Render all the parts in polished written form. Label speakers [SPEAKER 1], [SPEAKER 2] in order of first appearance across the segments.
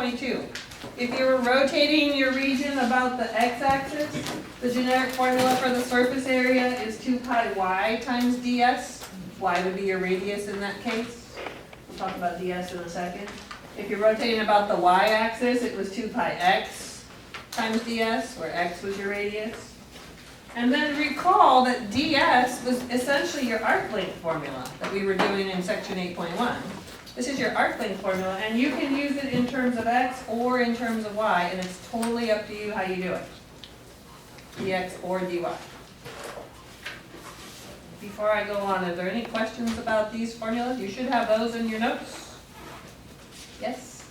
[SPEAKER 1] 8.2. If you were rotating your region about the x-axis, the generic formula for the surface area is 2 pi y times ds. Y would be your radius in that case. We'll talk about ds in a second. If you're rotating about the y-axis, it was 2 pi x times ds, where x was your radius. And then recall that ds was essentially your arc length formula that we were doing in section 8.1. This is your arc length formula, and you can use it in terms of x or in terms of y, and it's totally up to you how you do it. Dx or dy. Before I go on, are there any questions about these formulas? You should have those in your notes. Yes?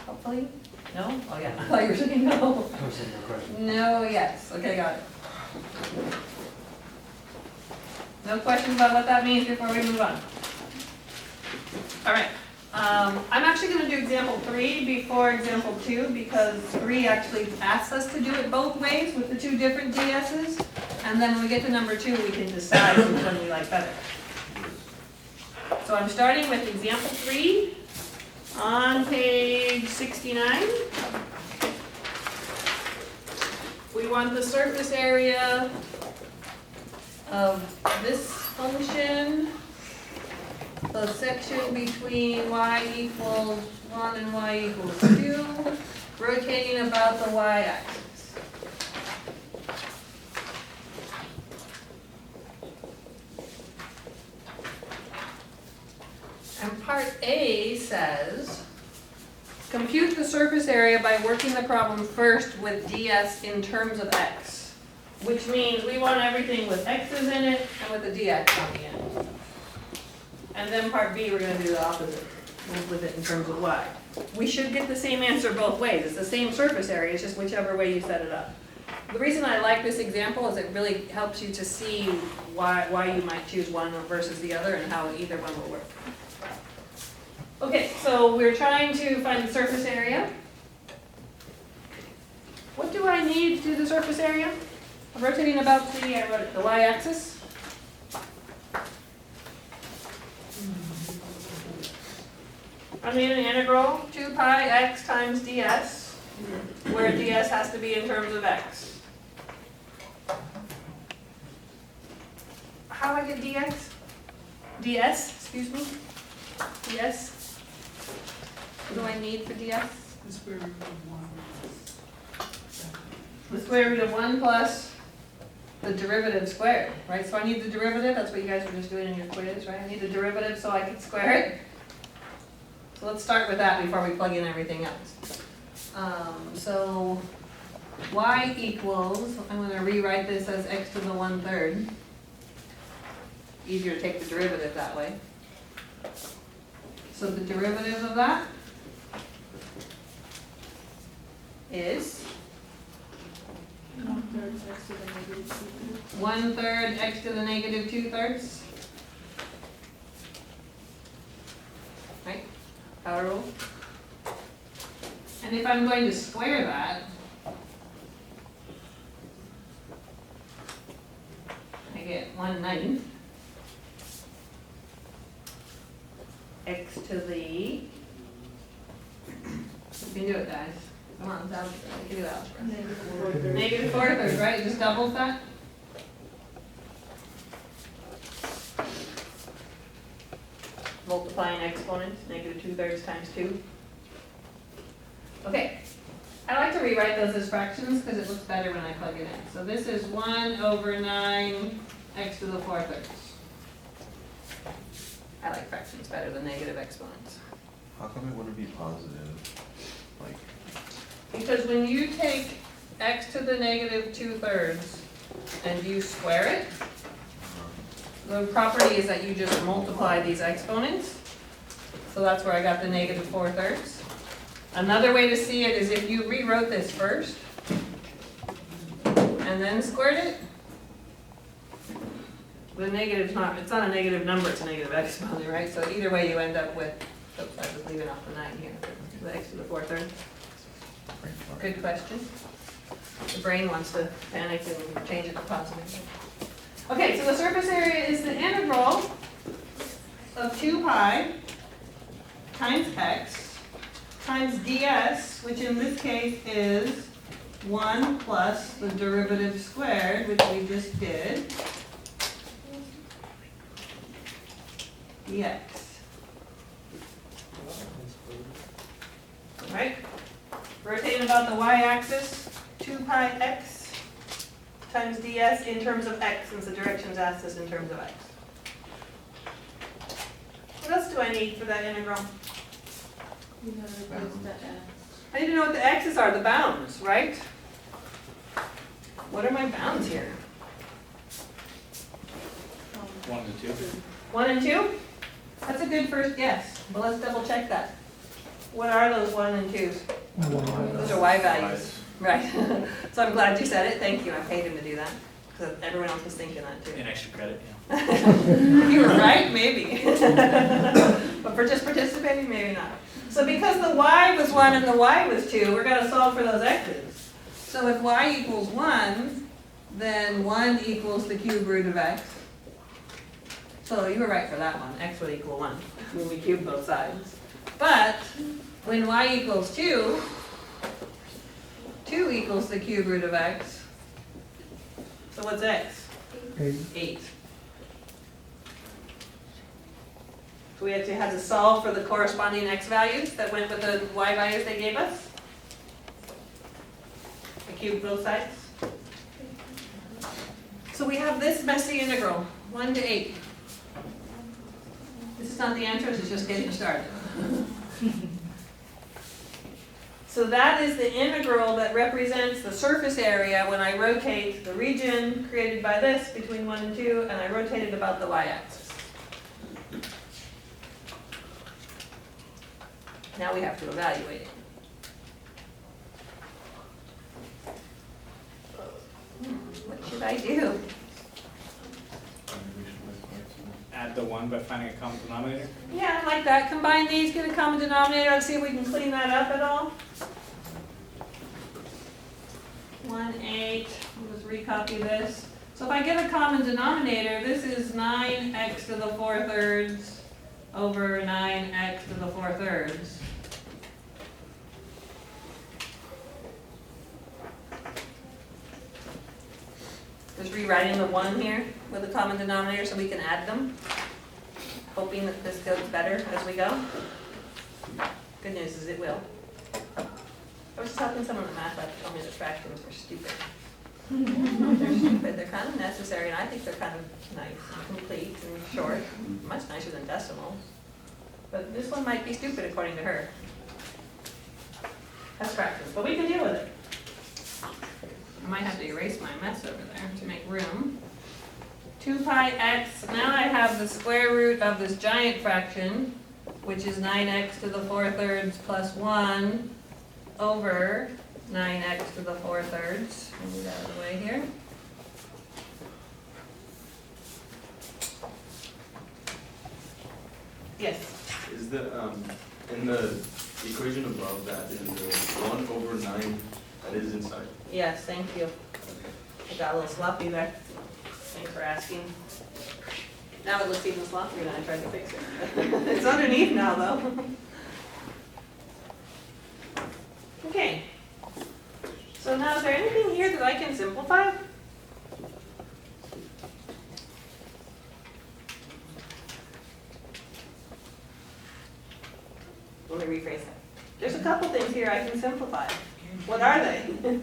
[SPEAKER 1] Hopefully? No? Oh yeah, I thought you were saying no. No, yes. Okay, got it. No questions about what that means before we move on? All right. I'm actually going to do example 3 before example 2 because 3 actually asks us to do it both ways with the 2 different DS's. And then when we get to number 2, we can decide which one we like better. So I'm starting with example 3 on page 69. We want the surface area of this function, the section between y equals 1 and y equals 2, rotating about the y-axis. And part A says, compute the surface area by working the problem first with ds in terms of x, which means we want everything with x's in it and with the dx on the end. And then part B, we're going to do the opposite, with it in terms of y. We should get the same answer both ways. It's the same surface area, it's just whichever way you set it up. The reason I like this example is it really helps you to see why you might choose one versus the other and how either one will work. Okay, so we're trying to find the surface area. What do I need to do the surface area? I'm rotating about the y-axis. I need an integral 2 pi x times ds, where ds has to be in terms of x. How do I get dx? ds, excuse me. ds. What do I need for ds?
[SPEAKER 2] The square root of 1.
[SPEAKER 1] The square root of 1 plus the derivative squared, right? So I need the derivative, that's what you guys were just doing in your quiz, right? I need the derivative so I can square it. So let's start with that before we plug in everything else. So y equals, I'm going to rewrite this as x to the 1/3. Easier to take the derivative that way. So the derivative of that is 1/3 x to the negative 2/3. Right? Power rule. And if I'm going to square that, I get 1/9 x to the, you can do it guys, come on, it's algebra, you can do algebra. Negative 4/3, right, it just doubles that? Multiplying exponents, negative 2/3 times 2. Okay, I like to rewrite those as fractions because it looks better when I plug it in. So this is 1/9 x to the 4/3. I like fractions better than negative exponents.
[SPEAKER 3] How come it wouldn't be positive? Like,
[SPEAKER 1] Because when you take x to the negative 2/3 and you square it, the property is that you just multiply these exponents. So that's where I got the negative 4/3. Another way to see it is if you rewrote this first and then squared it, the negative's not, it's not a negative number, it's a negative exponent, right? So either way you end up with, oops, I was leaving off the 9 here, the x to the 4/3. Good question. The brain wants to panic and change it to positive. Okay, so the surface area is the integral of 2 pi times x times ds, which in this case is 1 plus the derivative squared, which we just did, dx. Right? Rotating about the y-axis, 2 pi x times ds in terms of x, since the directions asked us in terms of x. What else do I need for that integral?
[SPEAKER 4] You know, replace the x.
[SPEAKER 1] I need to know what the x's are, the bounds, right? What are my bounds here?
[SPEAKER 5] 1 and 2.
[SPEAKER 1] 1 and 2? That's a good first guess, but let's double check that. What are those 1 and 2s? Those are y values. Right. So I'm glad you said it. Thank you. I paid him to do that. Because everyone else was thinking that too.
[SPEAKER 5] An extra credit,
[SPEAKER 1] You were right, maybe. But for just participating, maybe not. So because the y was 1 and the y was 2, we're going to solve for those x's. So if y equals 1, then 1 equals the cube root of x. So you were right for that one. X would equal 1 when we cube both sides. But when y equals 2, 2 equals the cube root of x. So what's x? 8. So we actually had to solve for the corresponding x values that went with the y values they gave us. I cubed both sides. So we have this messy integral, 1 to 8. This is not the answer, this is just getting started. So that is the integral that represents the surface area when I rotate the region created by this between 1 and 2, and I rotate it about the y-axis. Now we have to evaluate it. What should I do?
[SPEAKER 5] Add the 1 by finding a common denominator.
[SPEAKER 1] Yeah, I like that. Combine these, get a common denominator. Let's see if we can clean that up at all. 1, 8. We'll just recopy this. So if I get a common denominator, this is 9x to the 4/3 over 9x to the 4/3. Just rewriting the 1 here with a common denominator so we can add them, hoping that this goes better as we go. Good news is it will. I was just talking to someone in math lab who told me that fractions were stupid. They're stupid, they're kind of necessary, and I think they're kind of nice and complete and short, much nicer than decimals. But this one might be stupid according to her. That's fractions, but we can deal with it. I might have to erase my mess over there to make room. 2 pi x, now I have the square root of this giant fraction, which is 9x to the 4/3 plus 1 over 9x to the 4/3. Move that out of the way here. Yes?
[SPEAKER 3] Is the, in the equation above that, is the 1 over 9 that is inside?
[SPEAKER 1] Yes, thank you. I got a little sloppy there. Thanks for asking. Now it looks even sloppier than I tried to fix it. It's underneath now, though. Okay. So now, is there anything here that I can simplify? Let me rephrase that. There's a couple things here I can simplify. What are they?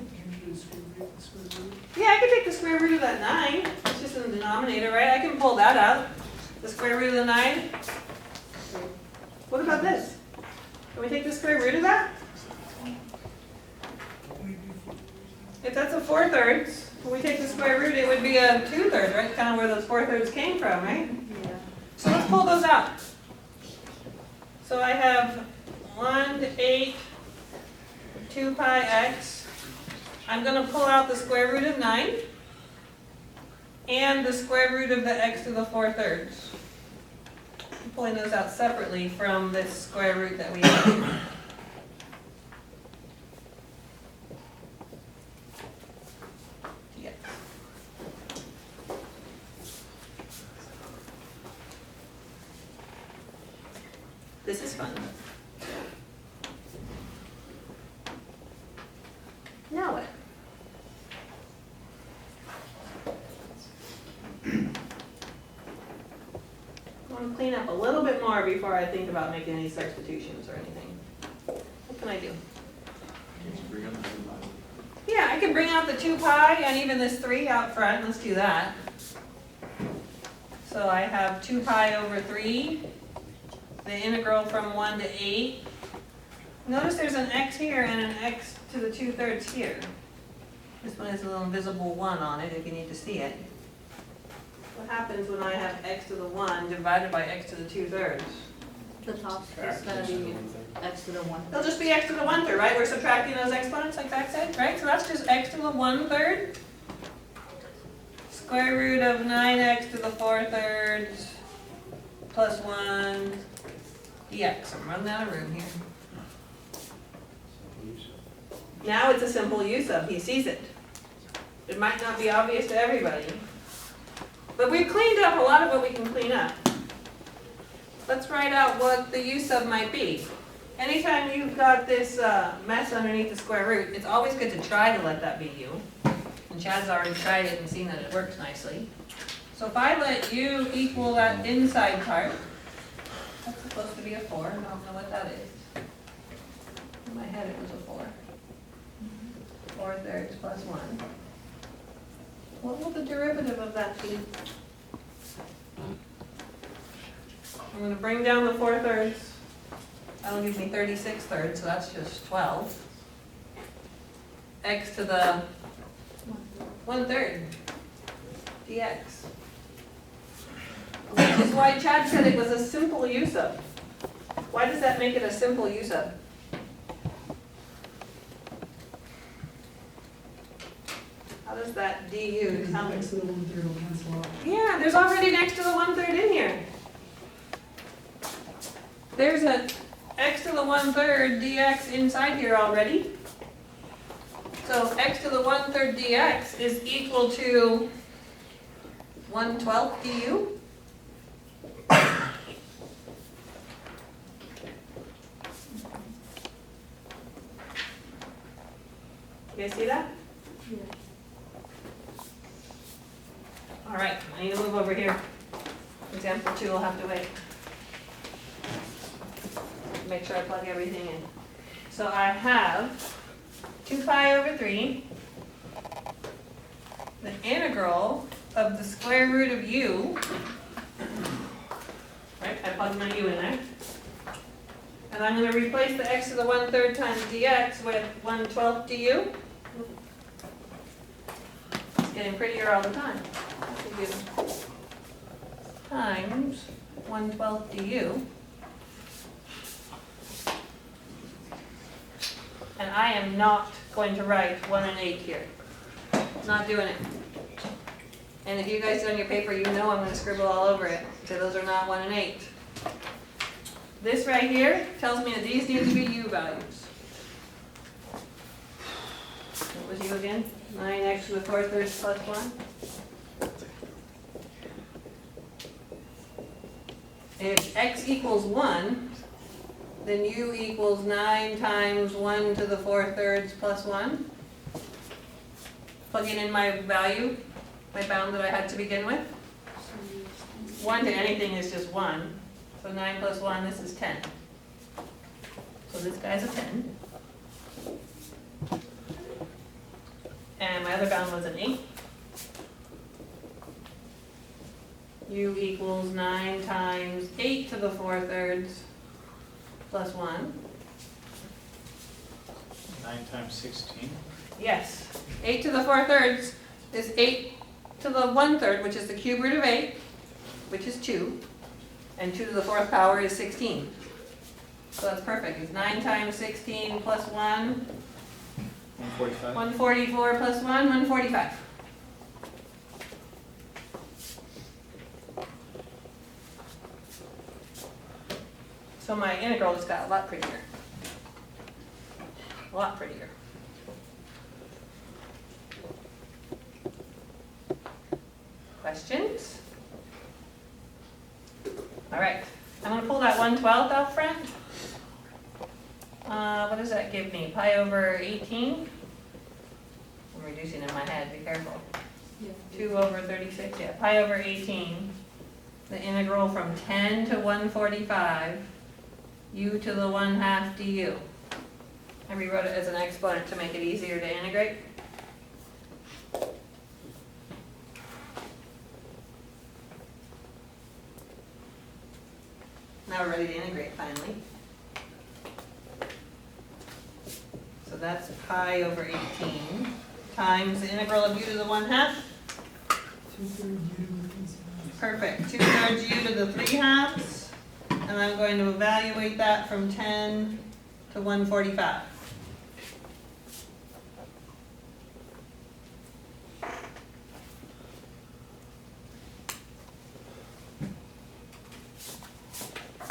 [SPEAKER 1] Yeah, I can take the square root of that 9. It's just in the denominator, right? I can pull that out. The square root of the 9. What about this? Can we take the square root of that? If that's a 4/3, when we take the square root, it would be a 2/3, right? Kind of where those 4/3 came from, right?
[SPEAKER 4] Yeah.
[SPEAKER 1] So let's pull those out. So I have 1 to 8, 2 pi x. I'm going to pull out the square root of 9 and the square root of the x to the 4/3. I'm pulling those out separately from this square root that we have. Yes. This is fun. clean up a little bit more before I think about making any substitutions or anything. What can I do?
[SPEAKER 3] Just bring up the 2 pi.
[SPEAKER 1] Yeah, I can bring out the 2 pi and even this 3 out front. Let's do that. So I have 2 pi over 3, the integral from 1 to 8. Notice there's an x here and an x to the 2/3 here. This one has a little invisible 1 on it if you need to see it. What happens when I have x to the 1 divided by x to the 2/3?
[SPEAKER 4] The top is gonna be x to the 1.
[SPEAKER 1] It'll just be x to the 1/3, right? We're subtracting those exponents like Zach said, right? So that's just x to the 1/3 square root of 9x to the 4/3 plus 1 dx. I'm running out of room here. Now it's a simple use of, he sees it. It might not be obvious to everybody. But we've cleaned up a lot of what we can clean up. Let's write out what the use of might be. Anytime you've got this mess underneath the square root, it's always good to try to let that be u. And Chad's already tried it and seen that it works nicely. So if I let u equal that inside part, that's supposed to be a 4, I don't know what that is. In my head it was a 4. 4/3 plus 1. What will the derivative of that be? I'm going to bring down the 4/3. That'll give me 36/3, so that's just 12. X to the 1/3 dx. Which is why Chad said it was a simple use of. Why does that make it a simple use of? How does that du tell me?
[SPEAKER 2] X to the 1/3 will cancel out.
[SPEAKER 1] Yeah, there's already an x to the 1/3 in here. There's a x to the 1/3 dx inside here already. So x to the 1/3 dx is equal to 1/12 du. You guys see that?
[SPEAKER 4] Yeah.
[SPEAKER 1] All right, I need to move over here. Example 2 will have to wait. Make sure I plug everything in. So I have 2 pi over 3, the integral of the square root of u, right, I plugged my u in there. And I'm going to replace the x to the 1/3 times dx with 1/12 du. It's getting prettier all the time. Times 1/12 du. And I am not going to write 1 and 8 here. Not doing it. And if you guys do on your paper, you know I'm going to scribble all over it. So those are not 1 and 8. This right here tells me that these need to be u values. What was u again? 9x to the 4/3 plus 1. If x equals 1, then u equals 9 times 1 to the 4/3 plus 1. Plugging in my value, my bound that I had to begin with. 1 to anything is just 1. So 9 plus 1, this is 10. So this guy's a 10. And my other bound was an 8. U equals 9 times 8 to the 4/3 plus 1.
[SPEAKER 5] 9 times 16.
[SPEAKER 1] Yes, 8 to the 4/3 is 8 to the 1/3, which is the cube root of 8, which is 2. And 2 to the 4th power is 16. So that's perfect. It's 9 times 16 plus 1.
[SPEAKER 5] 145.
[SPEAKER 1] 144 plus 1, 145. So my integral just got a lot prettier. A lot prettier. Questions? All right, I'm going to pull that 1/12 out front. What does that give me? Pi over 18? I'm reducing in my head, be careful.
[SPEAKER 4] Yeah.
[SPEAKER 1] 2 over 36, yeah, pi over 18 the integral from 10 to 145, u to the 1/2 du. I rewrote it as an exponent to make it easier to integrate. Now we're ready to integrate finally. So that's pi over 18 times the integral of u to the 1/2.
[SPEAKER 2] 2/3 u is
[SPEAKER 1] Perfect, 2/3 u to the 3/2. And I'm going to evaluate that from 10 to 145.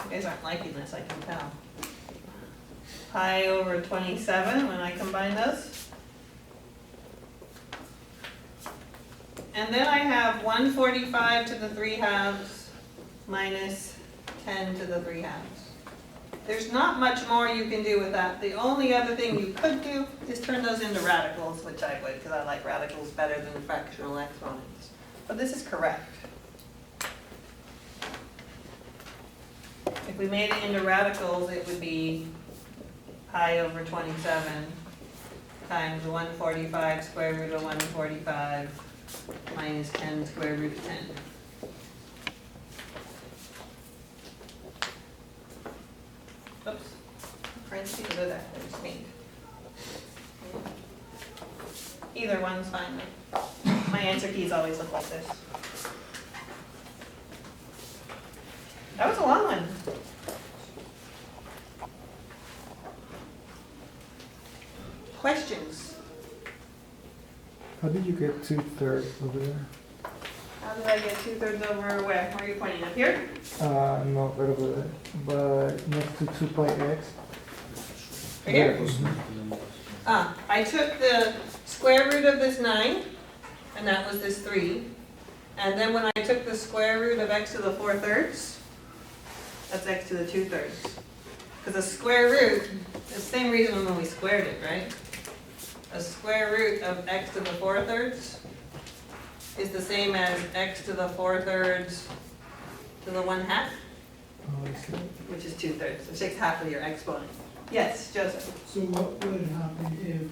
[SPEAKER 1] You guys aren't liking this, I can tell. Pi over 27 when I combine those. And then I have 145 to the 3/2 minus 10 to the 3/2. There's not much more you can do with that. The only other thing you could do is turn those into radicals, which I would, because I like radicals better than fractional exponents. But this is correct. If we made it into radicals, it would be pi over 27 times 145 square root of 145 minus 10 square root of 10. Oops, parentheses are there, they're just neat. Either one's fine. My answer keys always look like this. That was a long one. Questions?
[SPEAKER 6] How did you get 2/3 over there?
[SPEAKER 1] How did I get 2/3 over where? Where are you pointing, up here?
[SPEAKER 6] No, right over there. But next to 2 pi x.
[SPEAKER 1] Right here?
[SPEAKER 6] Yeah.
[SPEAKER 1] I took the square root of this 9, and that was this 3. And then when I took the square root of x to the 4/3, that's x to the 2/3. Because a square root, the same reason when we squared it, right? A square root of x to the 4/3 is the same as x to the 4/3 to the 1/2,
[SPEAKER 6] Oh, I see.
[SPEAKER 1] which is 2/3. It takes half of your exponent. Yes, Joseph?
[SPEAKER 2] So what would happen if,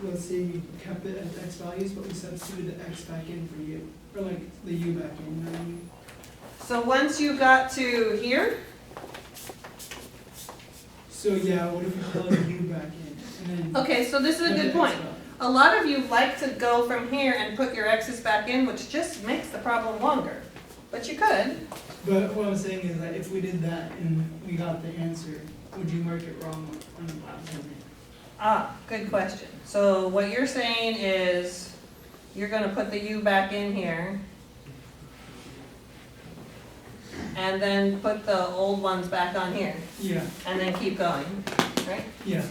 [SPEAKER 2] let's say we kept it at x values, but we substituted the x back in for u? Or like the u back in, you know what I mean?
[SPEAKER 1] So once you got to here,
[SPEAKER 2] So yeah, what if we plug u back in and then?
[SPEAKER 1] okay, so this is a
[SPEAKER 2] plug
[SPEAKER 1] good
[SPEAKER 2] the x
[SPEAKER 1] point.
[SPEAKER 2] value?
[SPEAKER 1] A lot of you like to go from here and put your x's back in, which just makes the problem longer. But you could.
[SPEAKER 2] But what I'm saying is that if we did that and we got the answer, would you mark it wrong on the platform?
[SPEAKER 1] Good question. So what you're saying is you're gonna put the u back in here and then put the old ones back on here
[SPEAKER 2] Yeah,
[SPEAKER 1] and then keep going, right?
[SPEAKER 2] yeah.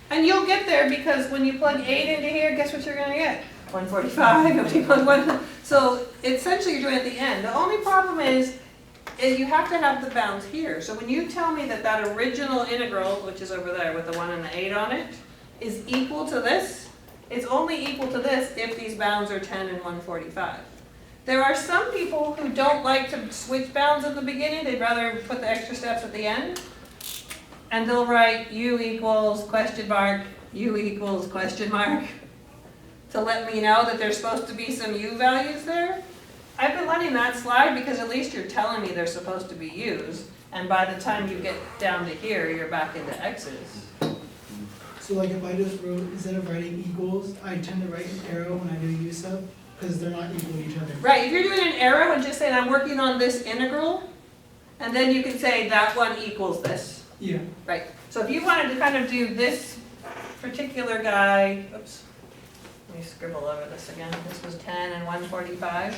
[SPEAKER 1] And you'll get there because when you plug 8 into here, guess what you're gonna get? 145, if you plug 1. So essentially you're doing it at the end. The only problem is you have to have the bounds here. So when you tell me that that original integral, which is over there with the 1 and the 8 on it, is equal to this, it's only equal to this if these bounds are 10 and 145. There are some people who don't like to switch bounds at the beginning. They'd rather put the extra steps at the end. And they'll write u equals question mark, u equals question mark, to let me know that there's supposed to be some u values there. I've been letting that slide because at least you're telling me they're supposed to be u's, and by the time you get down to here, you're back into x's.
[SPEAKER 2] So like if I just wrote, instead of writing equals, I tend to write an arrow when I do u sub, because they're not equal to each other.
[SPEAKER 1] Right, if you're doing an arrow and just saying I'm working on this integral, and then you can say that one equals this.
[SPEAKER 2] Yeah,
[SPEAKER 1] Right, so if you wanted to kind of do this particular guy, oops, let me scribble over this again, this was 10 and 145.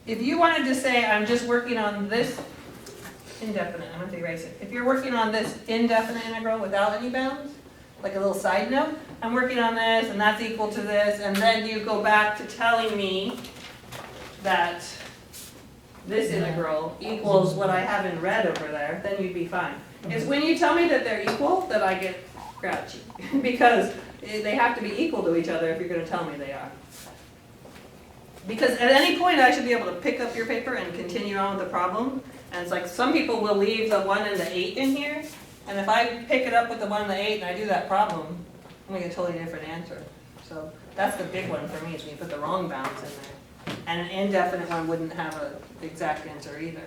[SPEAKER 1] If you wanted to say, I'm just working on this indefinite, I'm going to erase it. If you're working on this indefinite integral without any bounds, like a little side note, I'm working on this and that's equal to this, and then you go back to telling me that this integral equals what I have in red over there, then you'd be fine. It's when you tell me that they're equal that I get grouchy, because they have to be equal to each other if you're going to tell me they are. Because at any point, I should be able to pick up your paper and continue on with the problem. And it's like, some people will leave the 1 and the 8 in here, and if I pick it up with the 1 and the 8 and I do that problem, I'm gonna get a totally different answer. So that's the big one for me, is when you put the wrong bounds in there. And an indefinite one wouldn't have an exact answer either.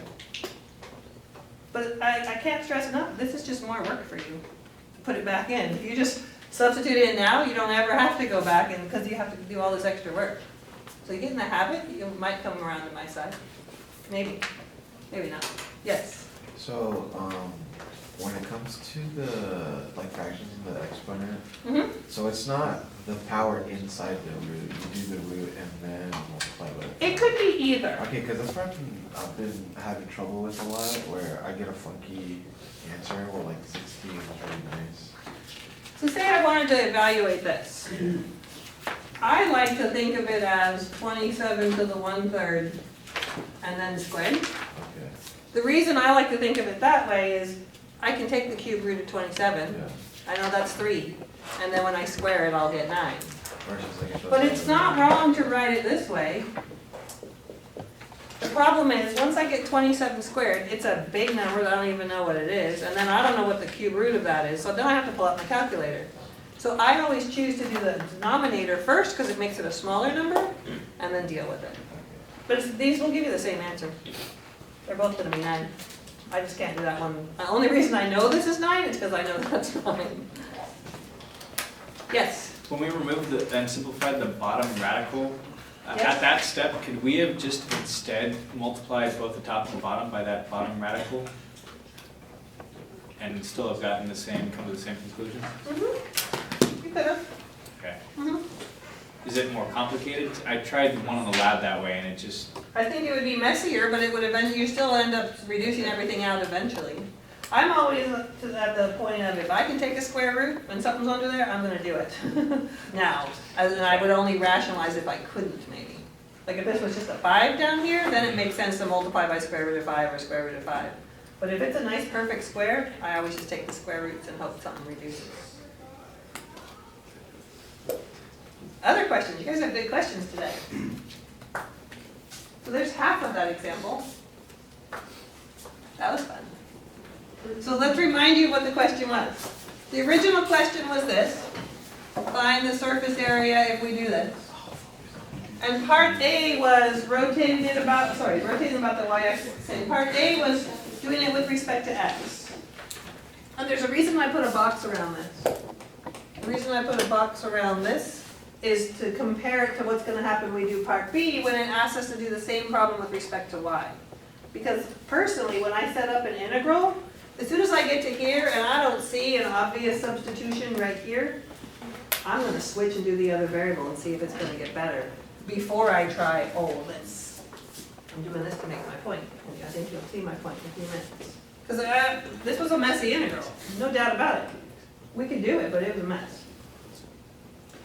[SPEAKER 1] But I can't stress enough, this is just more work for you, to put it back in. If you just substitute it in now, you don't ever have to go back, and because you have to do all this extra work. So you get in the habit, you might come around to my side. Maybe, maybe not. Yes?
[SPEAKER 7] So, when it comes to the, like, fractions in the exponent,
[SPEAKER 1] Mm-hmm.
[SPEAKER 7] so it's not the power inside the root, you do the root and then multiply by the
[SPEAKER 1] It could be either.
[SPEAKER 7] Okay, because that's what I've been having trouble with a lot, where I get a funky answer, where like 16 is really nice.
[SPEAKER 1] So say I wanted to evaluate this. I like to think of it as 27 to the 1/3 and then squared.
[SPEAKER 7] Okay,
[SPEAKER 1] The reason I like to think of it that way is I can take the cube root of 27.
[SPEAKER 7] yeah.
[SPEAKER 1] I know that's 3. And then when I square it, I'll get 9.
[SPEAKER 7] Versus like it
[SPEAKER 1] But it's not wrong to write it this way. The problem is, once I get 27 squared, it's a big number that I don't even know what it is, and then I don't know what the cube root of that is, so then I have to pull out my calculator. So I always choose to do the denominator first, because it makes it a smaller number, and then deal with it. But these will give you the same answer. They're both gonna be 9. I just can't do that one. The only reason I know this is 9 is because I know that's 9. Yes?
[SPEAKER 5] When we removed and simplified the bottom radical,
[SPEAKER 1] Yes.
[SPEAKER 5] at that step, could we have just instead multiplied both the top and the bottom by that bottom radical? And still have gotten the same, come to the same conclusion?
[SPEAKER 1] Mm-hmm. You could have.
[SPEAKER 5] Okay.
[SPEAKER 1] Mm-hmm.
[SPEAKER 5] Is it more complicated? I tried one on the lab that way and it just,
[SPEAKER 1] I think it would be messier, but it would you still end up reducing everything out eventually. I'm always at the point of, if I can take a square root and something's under there, I'm gonna do it. Now, and I would only rationalize if I couldn't, maybe. Like if this was just a 5 down here, then it makes sense to multiply by square root of 5 or square root of 5. But if it's a nice perfect square, I always just take the square roots and hope something reduces. Other questions? You guys have good questions today. So there's half of that example. That was fun. So let's remind you what the question was. The original question was this: find the surface area if we do this. And part A was rotating about the y-axis. And part A was doing it with respect to x. And there's a reason I put a box around this. The reason I put a box around this is to compare it to what's going to happen when we do part B, when it asks us to do the same problem with respect to y. Because personally, when I set up an integral, as soon as I get to here and I don't see an obvious substitution right here, I'm going to switch and do the other variable and see if it's going to get better before I try all this. I'm doing this to make my point. I think you'll see my point in a few minutes. Because this was a messy integral, no doubt about it. We could do it, but it was a mess.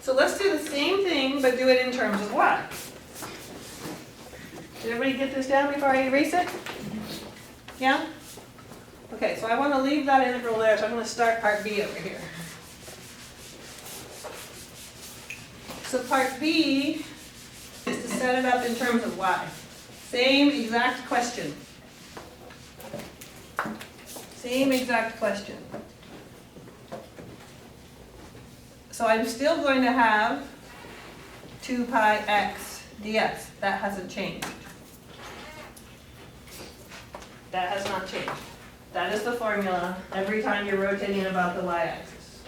[SPEAKER 1] So let's do the same thing, but do it in terms of y. Did everybody get this down before I erase it? Yeah? Okay, so I want to leave that integral there, so I'm going to start part B over here. So part B is to set it up in terms of y. Same exact question. Same exact question. So I'm still going to have 2 pi x dx. That hasn't changed. That has not changed. That is the formula every time you're rotating about the y-axis.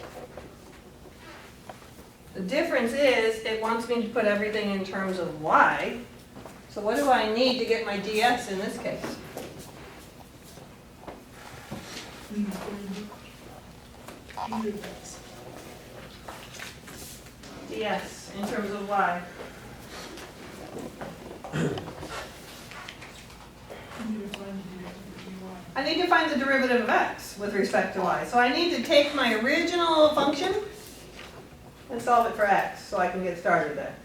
[SPEAKER 1] The difference is it wants me to put everything in terms of y. So what do I need to get my dx in this case? dx in terms of y. I need to find the derivative of x with respect to y. So I need to take my original function and solve it for x so I can get started there.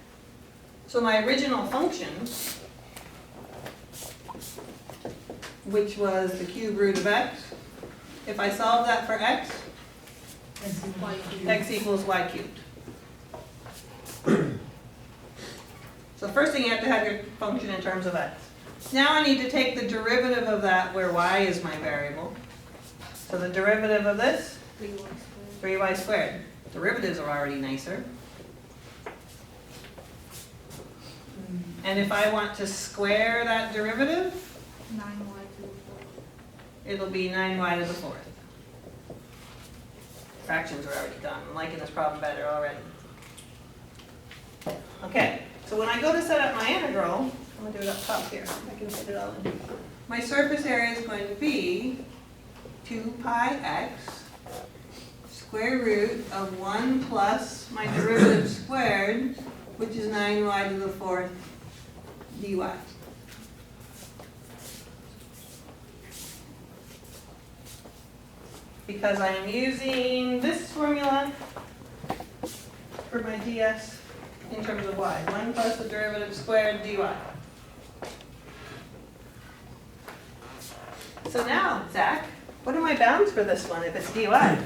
[SPEAKER 1] So my original function, which was the cube root of x, if I solve that for x, x equals y cubed. So So first thing, you have to have your function in terms of x. Now I need to take the derivative of that where y is my variable. So the derivative of this, 3y squared. Derivatives are already nicer. And if I want to square that derivative,
[SPEAKER 4] 9y to the 4th.
[SPEAKER 1] it'll be 9y to the 4th. Fractions are already done. I'm liking this problem better already. Okay, so when I go to set up my integral, I'm gonna do it up top here. I can fit it all in. My surface area is going to be 2 pi x square root of 1 plus my derivative squared, which is 9y to the 4th dy. Because I am using this formula for my ds in terms of y. 1 plus the derivative squared dy. So now, Zach, what are my bounds for this one if it's dy? 1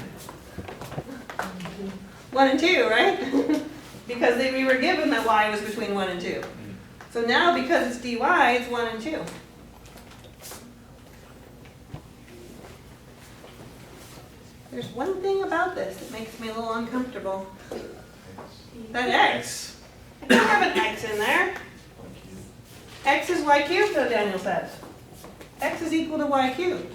[SPEAKER 1] and 2, right? Because we were given that y was between 1 and 2. So now, because it's dy, it's 1 and 2. There's one thing about this that makes me a little uncomfortable. That x. I don't have an x in there. X is y cubed, though, Daniel says. X is equal to y cubed.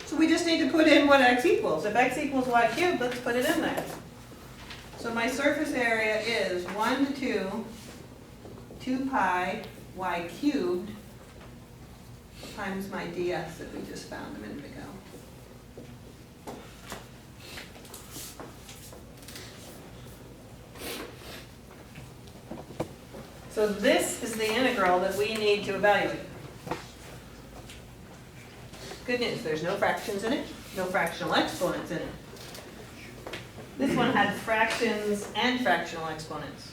[SPEAKER 1] So we just need to put in what x equals. If x equals y cubed, let's put it in there. So my surface area is 1 to 2 pi y cubed times my ds that we just found a minute ago. So this is the integral that we need to evaluate. Good news, there's no fractions in it, no fractional exponents in it. This one had fractions and fractional exponents.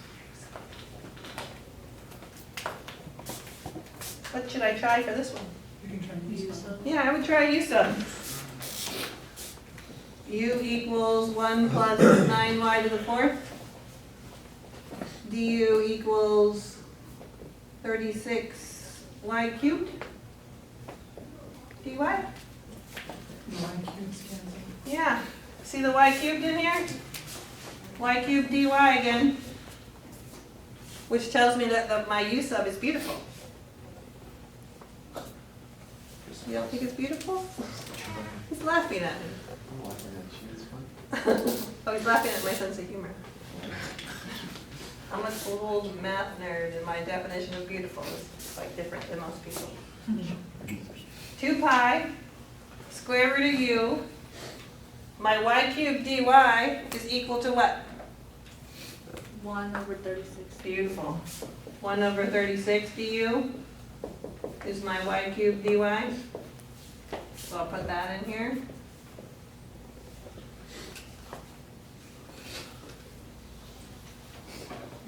[SPEAKER 1] What should I try for this one?
[SPEAKER 2] You can try and use some.
[SPEAKER 1] Yeah, I would try u sub. U equals 1 plus 9y to the 4th. Du equals 36y cubed. Dy?
[SPEAKER 2] The y cubes cancel.
[SPEAKER 1] Yeah. See the y cubed in here? Y cubed dy again. Which tells me that my u sub is beautiful. You don't think it's beautiful? He's laughing at me.
[SPEAKER 7] I'm laughing at you, it's fun.
[SPEAKER 1] Oh, he's laughing at my sense of humor. I'm a total math nerd, and my definition of beautiful is quite different than most people. 2 pi square root of u, my y cubed dy is equal to what?
[SPEAKER 4] 1 over 36.
[SPEAKER 1] Beautiful. 1 over 36 du is my y cubed dy. So I'll put that in here.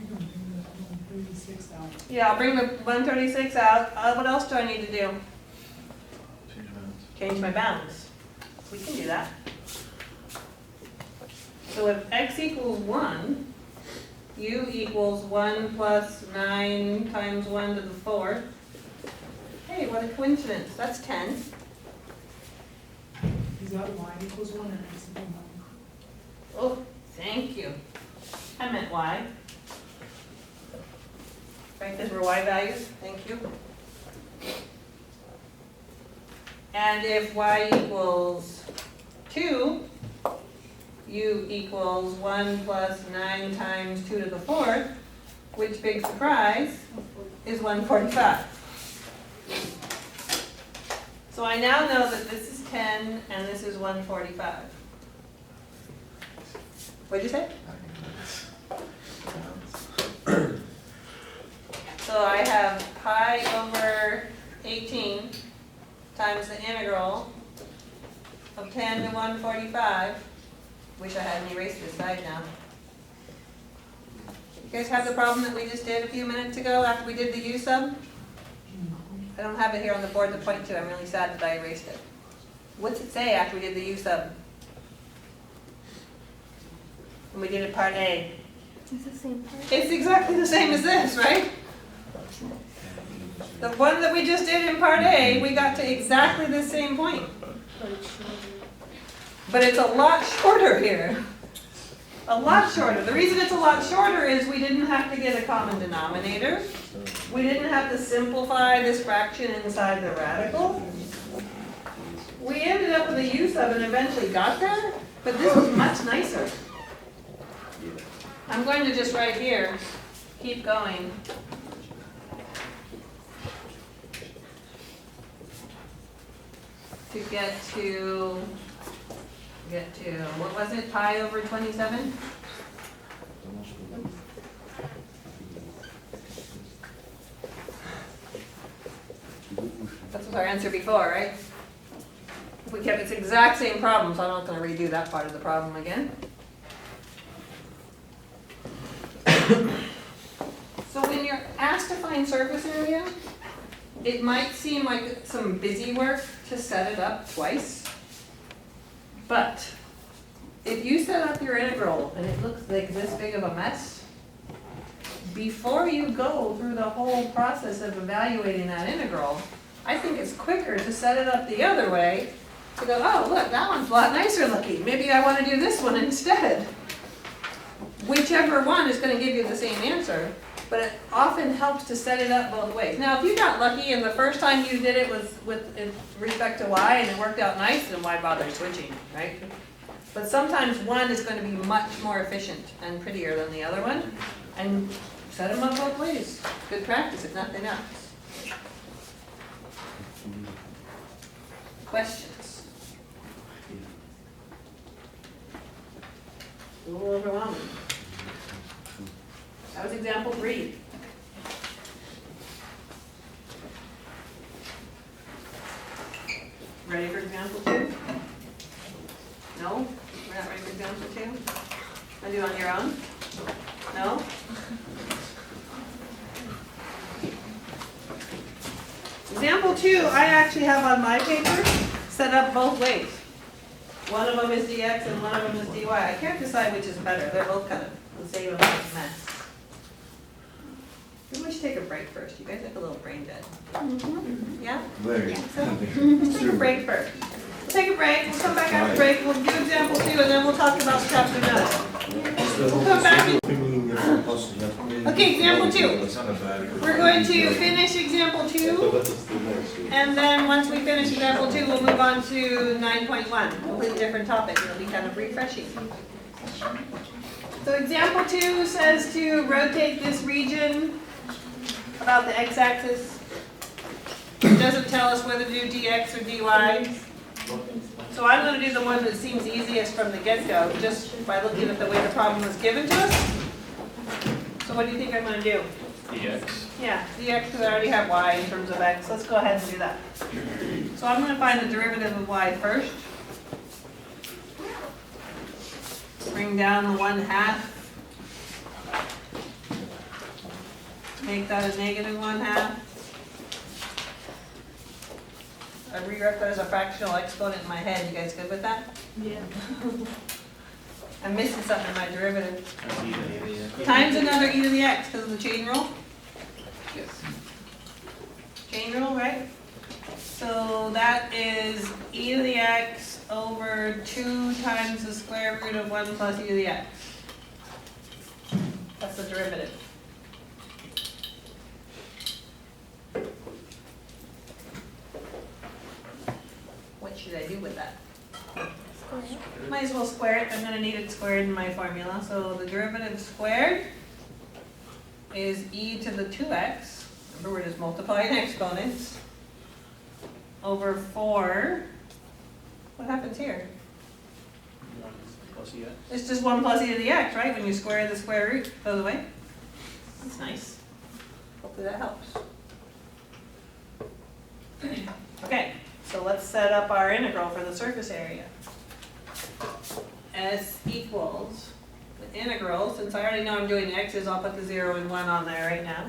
[SPEAKER 2] You can bring the 136 out.
[SPEAKER 1] Yeah, I'll bring the 136 out. What else do I need to do?
[SPEAKER 7] Change bounds.
[SPEAKER 1] Change my bounds. We can do that. So if x equals 1, u equals 1 plus 9 times 1 to the 4th. Hey, what a coincidence. That's 10.
[SPEAKER 2] Is that y equals 1 or x equals 1?
[SPEAKER 1] Oh, thank you. I meant y. Right, those were y values. Thank you. And if y equals 2, u equals 1 plus 9 times 2 to the 4th, which, big surprise, is 145. So I now know that this is 10 and this is 145. What'd you say? So I have pi over 18 times the integral of 10 to 145. Wish I hadn't erased this side now. You guys have the problem that we just did a few minutes ago after we did the u sub? I don't have it here on the board to point to. I'm really sad that I erased it. What's it say after we did the u sub? When we did it part A.
[SPEAKER 4] It's the same part.
[SPEAKER 1] It's exactly the same as this, right? The one that we just did in part A, we got to exactly the same point. But it's a lot shorter here. A lot shorter. The reason it's a lot shorter is we didn't have to get a common denominator. We didn't have to simplify this fraction inside the radical. We ended up with a use of and eventually got there, but this was much nicer. I'm going to just right here, keep going. To get to, what was it, pi over 27? That was our answer before, right? If we kept, it's the exact same problem, so I'm not gonna redo that part of the problem again. So when you're asked to find surface area, it might seem like some busy work to set it up twice. But if you set up your integral and it looks like this big of a mess, before you go through the whole process of evaluating that integral, I think it's quicker to set it up the other way, to go, oh, look, that one's a lot nicer looking. Maybe I want to do this one instead. Whichever one is going to give you the same answer, but it often helps to set it up both ways. Now, if you got lucky and the first time you did it was with in respect to y and it worked out nice, then why bother switching, right? But sometimes one is going to be much more efficient and prettier than the other one, and set them up both ways. Good practice, if nothing else. Questions? A little overwhelming. That was example 3. Ready for example 2? No? We're not ready for example 2? Want to do it on your own? No? Example 2, I actually have on my paper set up both ways. One of them is dx and one of them is dy. I can't decide which is better. They're both kind of the same amount of mess. Maybe we should take a break first. You guys have a little brain dead. Yeah?
[SPEAKER 7] Very.
[SPEAKER 1] So, let's take a break first. We'll take a break. We'll come back after break. We'll do example 2 and then we'll talk about chapter 9. We'll come back. Okay, example 2. We're going to finish example 2. And then once we finish example 2, we'll move on to 9.1. Completely different topic. It'll be kind of refreshing. So example 2 says to rotate this region about the x-axis. It doesn't tell us whether to do dx or dy. So I'm going to do the one that seems easiest from the get-go, just by looking at the way the problem was given to us. So what do you think I'm going to do?
[SPEAKER 5] dx.
[SPEAKER 1] Yeah, dx, because I already have y in terms of x. Let's go ahead and do that. So I'm going to find the derivative of y first. Bring down the 1/2. Make that a negative 1/2. I rewrote that as a fractional exponent in my head. You guys good with that?
[SPEAKER 4] Yeah.
[SPEAKER 1] I'm missing something in my derivative.
[SPEAKER 5] That's e to the x.
[SPEAKER 1] Times another e to the x because of the chain rule.
[SPEAKER 5] Yes.
[SPEAKER 1] Chain rule, right? So that is e to the x over 2 times the square root of 1 plus e to the x. That's the derivative. What should I do with that? Might as well square it. I'm going to need it squared in my formula. So the derivative squared is e to the 2x. Remember, we're just multiplying exponents. Over 4. What happens here?
[SPEAKER 5] Plus ex.
[SPEAKER 1] It's just 1 plus e to the x, right? When you square the square root, it goes away. That's nice. Hopefully that helps. Okay, so let's set up our integral for the surface area. S equals the integral, since I already know I'm doing x's, I'll put the 0 and 1 on there right now.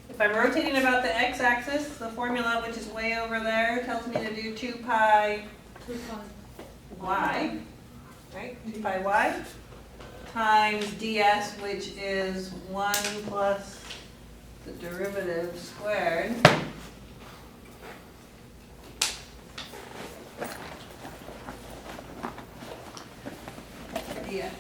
[SPEAKER 1] If I'm rotating about the x-axis, the formula, which is way over there, tells me to do 2 pi y, right? 2 pi y. times ds, which is 1 plus the derivative squared. Dx.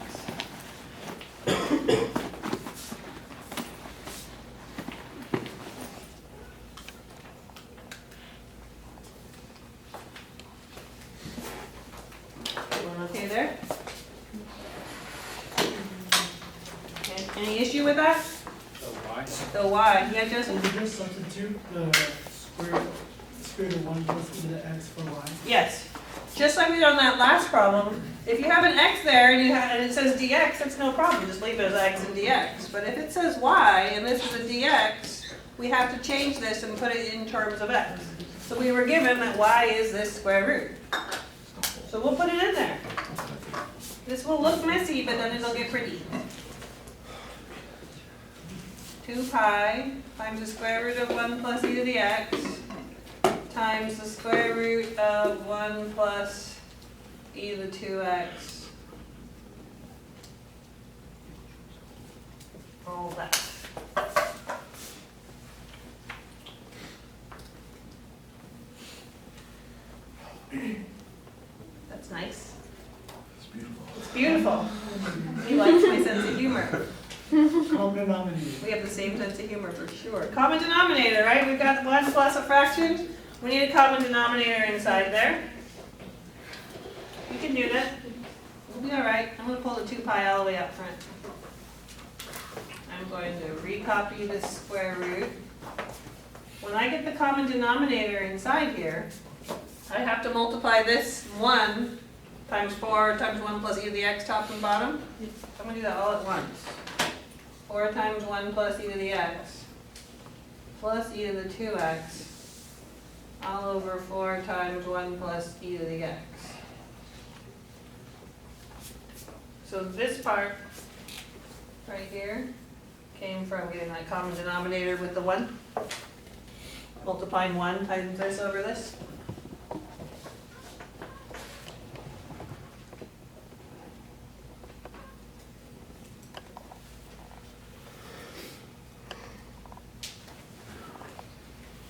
[SPEAKER 1] Everyone okay there? Okay, any issue with that?
[SPEAKER 5] So why?
[SPEAKER 1] The y, yeah,
[SPEAKER 2] So
[SPEAKER 1] Joseph?
[SPEAKER 2] we just substitute the square root of 1 plus e to the x for y.
[SPEAKER 1] Yes. Just like we did on that last problem, if you have an x there and and it says dx, that's no problem, just leave it as x and dx. But if it says y and this is a dx, we have to change this and put it in terms of x. So we were given that y is this square root. So we'll put it in there. This will look messy, but then it'll get pretty. 2 pi times the square root of 1 plus e to the x times the square root of 1 plus e to the 2x. All that. That's nice.
[SPEAKER 7] It's beautiful.
[SPEAKER 1] It's beautiful. He likes my sense of humor.
[SPEAKER 2] Common denominator.
[SPEAKER 1] We have the same sense of humor for sure. Common denominator, right? We've got 1 plus a fraction. We need a common denominator inside there. We can do that. We'll be all right. I'm going to pull the 2 pi all the way up front. I'm going to recopy this square root. When I get the common denominator inside here, I have to multiply this 1 times 4 times 1 plus e to the x top and bottom. I'm going to do that all at once. 4 times 1 plus e to the x plus e to the 2x all over 4 times 1 plus e to the x. So this part right here came from getting that common denominator with the 1. Multiplying 1 times this over this.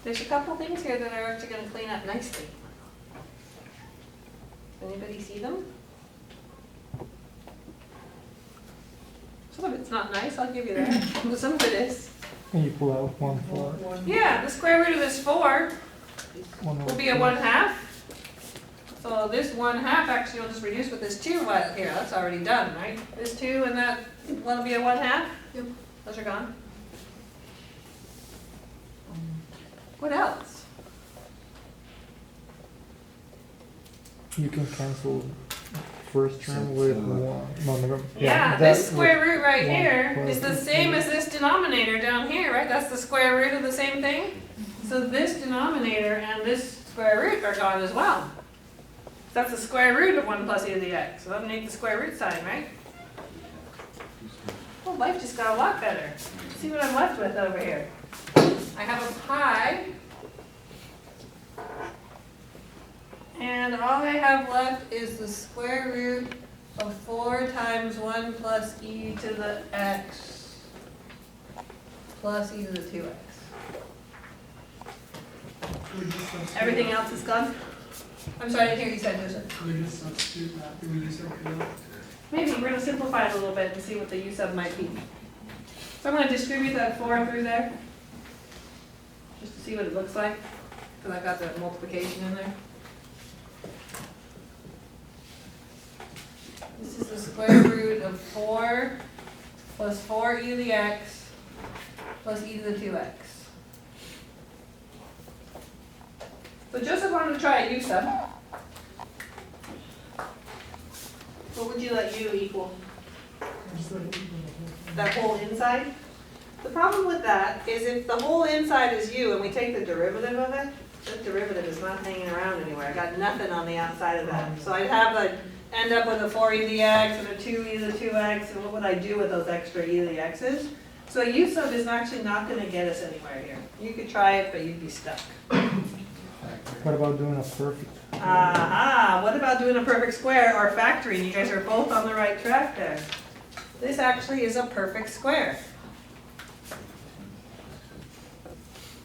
[SPEAKER 1] There's a couple things here that are actually going to clean up nicely. Anybody see them? Some of it's not nice, I'll give you that. But some of it is.
[SPEAKER 6] Can you pull out 1 4?
[SPEAKER 1] Yeah, the square root of this 4
[SPEAKER 6] 1
[SPEAKER 1] will be a 1/2. So this 1/2 actually will just reduce with this 2. Well, here, that's already done, right? This 2 and that 1 will be a 1/2?
[SPEAKER 4] Yep.
[SPEAKER 1] Those are gone. What else?
[SPEAKER 6] You can cancel first term with 1. No, never.
[SPEAKER 1] Yeah,
[SPEAKER 6] that
[SPEAKER 1] this square root right
[SPEAKER 6] one
[SPEAKER 1] here
[SPEAKER 6] plus
[SPEAKER 1] is the same as this denominator down here, right? That's the square root of the same thing. So this denominator and this square root are gone as well. That's the square root of 1 plus e to the x. So that'll make the square root sign, right? Well, life just got a lot better. Let's see what I'm left with over here. I have a pi. And all I have left is the square root of 4 times 1 plus e to the x plus e to the 2x.
[SPEAKER 2] We just substitute
[SPEAKER 1] Everything
[SPEAKER 2] that.
[SPEAKER 1] else is gone? I'm sorry, I didn't hear you say, Joseph.
[SPEAKER 2] We just substitute that. We just okay that.
[SPEAKER 1] Maybe we're gonna simplify it a little bit and see what the u sub might be. So I'm gonna distribute that 4 through there, just to see what it looks like, because I've got the multiplication in there. This is the square root of 4 plus 4 e to the x plus e to the 2x. So Joseph wanted to try a u sub. What would you let u equal?
[SPEAKER 2] Just let it equal the whole thing.
[SPEAKER 1] That whole inside? The problem with that is if the whole inside is u and we take the derivative of it, that derivative is not hanging around anywhere. I got nothing on the outside of that. So I'd have end up with a 4 e to the x and a 2 e to the 2x, and what would I do with those extra e to the x's? So a u sub is actually not going to get us anywhere here. You could try it, but you'd be stuck.
[SPEAKER 6] What about doing a perfect?
[SPEAKER 1] Aha, what about doing a perfect square or factoring? You guys are both on the right track there. this actually is a perfect square.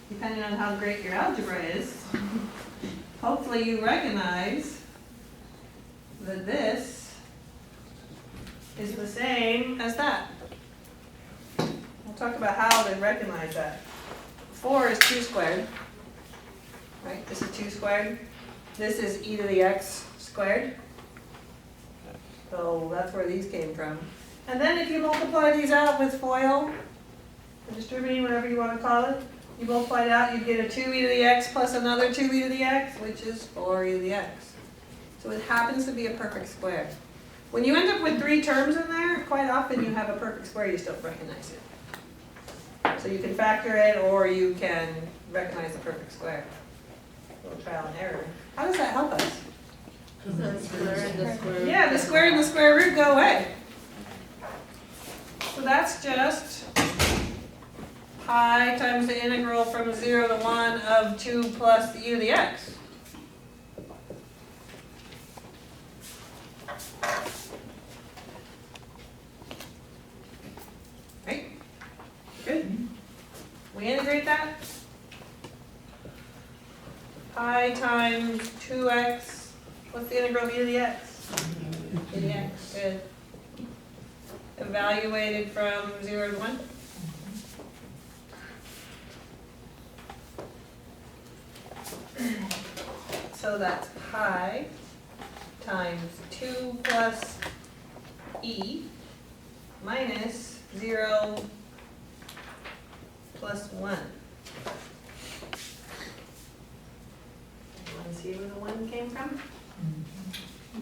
[SPEAKER 1] Depending on how great your algebra is, hopefully you recognize that this is the same as that. We'll talk about how to recognize that. 4 is 2 squared, right? This is 2 squared. This is e to the x squared. So that's where these came from. And then if you multiply these out with FOIL, or distributing, whatever you want to call it, you multiply it out, you get a 2e to the x plus another 2e to the x, which is 4e to the x. So it happens to be a perfect square. When you end up with 3 terms in there, quite often you have a perfect square, you just don't recognize it. So you can factor it, or you can recognize the perfect square. A little trial and error. How does that help us?
[SPEAKER 4] The square and the square root.
[SPEAKER 1] Yeah, the square and the square root go away. So that's just pi times the integral from 0 to 1 of 2 plus e to the x. Right? Good. We integrate that. Pi times 2x, what's the integral of e to the x? E to the x, good. Evaluated from 0 to 1. So that's pi times 2 plus e minus 0 plus 1. Anyone see where the 1 came from?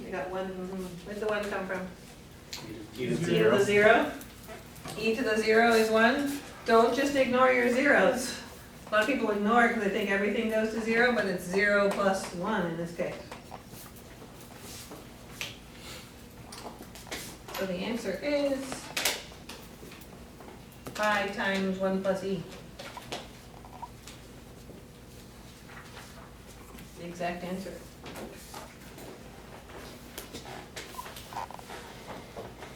[SPEAKER 1] You got 1, where'd the 1 come from?
[SPEAKER 5] E to
[SPEAKER 1] E to
[SPEAKER 5] zero.
[SPEAKER 1] the 0. E to the 0 is 1. Don't just ignore your zeros. A lot of people ignore it because they think everything goes to 0, but it's 0 plus 1 in this case. So the answer is pi times 1 plus e. The exact answer.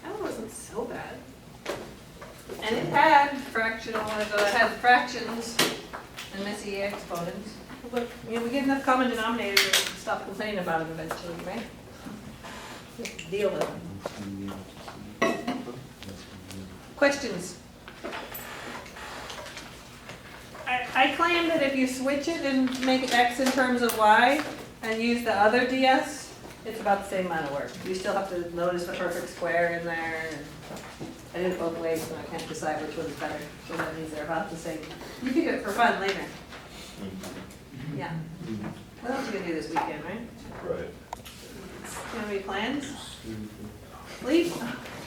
[SPEAKER 1] That wasn't so bad. And it had fractional, it had fractions and messy exponents. But, you know, we get enough common denominators, we'll stop complaining about them eventually, right? We have to deal with them. Questions? I claim that if you switch it and make x in terms of y and use the other ds, it's about the same amount of work. You still have to notice the perfect square in there. And I did it both ways, so I can't decide which one's better. So that means they're about the same. You can do it for fun later. Yeah. What else are you gonna do this weekend, right?
[SPEAKER 3] Right.
[SPEAKER 1] You have any plans? Sleep?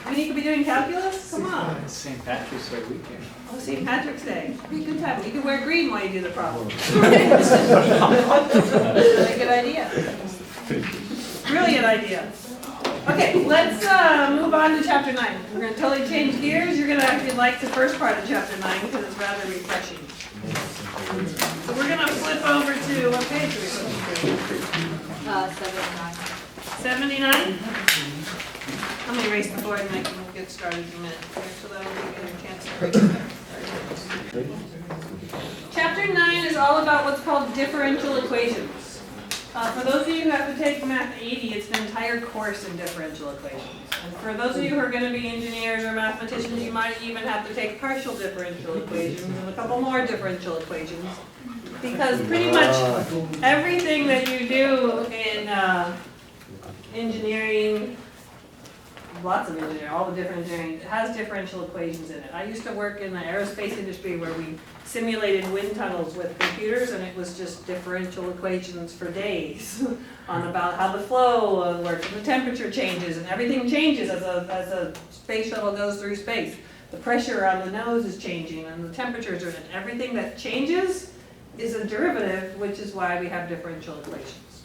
[SPEAKER 1] We need to be doing calculus? Come on.
[SPEAKER 5] It's St. Patrick's Day weekend.
[SPEAKER 1] Oh, St. Patrick's Day. Be a good time. You can wear green while you do the problem. Really good idea. Brilliant idea. Okay, let's move on to chapter 9. We're going to totally change gears. You're going to actually like the first part of chapter 9 because it's rather refreshing. So we're going to flip over to, what page are we flipping to? 79? I'm going to erase the board and I can get started in a minute. So that'll give you a chance to break it down. Chapter 9 is all about what's called differential equations. For those of you who have to take Math 80, it's an entire course in differential equations. And for those of you who are going to be engineers or mathematicians, you might even have to take partial differential equations and a couple more differential equations. Because pretty much everything that you do in engineering, lots of engineering, all the different engineering, has differential equations in it. I used to work in the aerospace industry where we simulated wind tunnels with computers, and it was just differential equations for days on about how the flow works and the temperature changes, and everything changes as a space shuttle goes through space. The pressure on the nose is changing, and the temperatures are, and everything that changes is a derivative, which is why we have differential equations.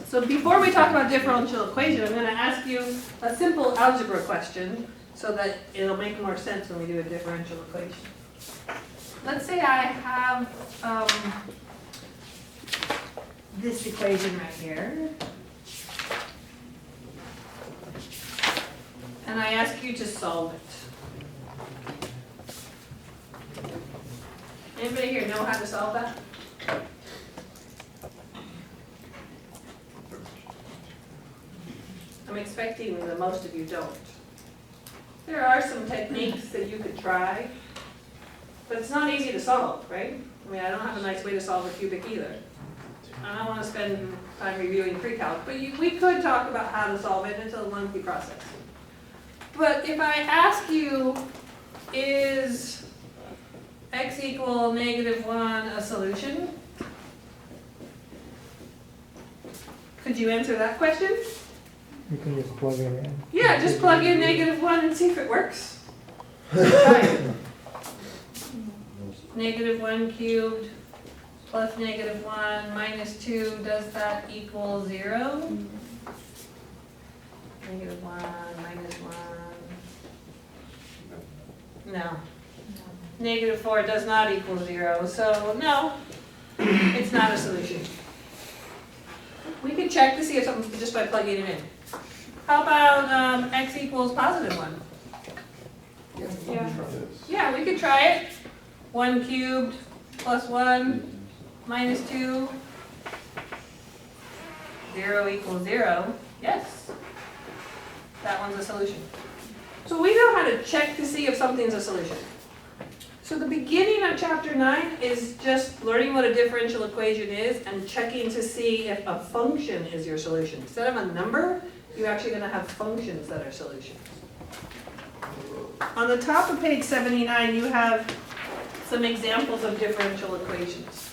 [SPEAKER 1] So before we talk about differential equation, I'm going to ask you a simple algebra question so that it'll make more sense when we do a differential equation. Let's say I have this equation right here. and I ask you to solve it. Anybody here know how to solve that? I'm expecting that most of you don't. There are some techniques that you could try, but it's not easy to solve, right? I mean, I don't have a nice way to solve a cubic either. I don't want to spend time reviewing pre-calc, but we could talk about how to solve it. It's a lengthy process. But if I ask you, is x equal -1 a solution? Could you answer that question?
[SPEAKER 6] You can just plug it in.
[SPEAKER 1] Yeah, just plug in -1 and see if it works. Try it. -1 cubed plus -1 minus 2, does that equal 0? -1 minus 1. No. -4 does not equal 0, so no, it's not a solution. We can check to see if something just by plugging it in. How about x equals +1? Yeah. Yeah, we could try it. 1 cubed plus 1 minus 2. 0 equals 0. Yes. That one's a solution. So we know how to check to see if something's a solution. So the beginning of chapter 9 is just learning what a differential equation is and checking to see if a function is your solution. Instead of a number, you're actually going to have functions that are solutions. On the top of page 79, you have some examples of differential equations.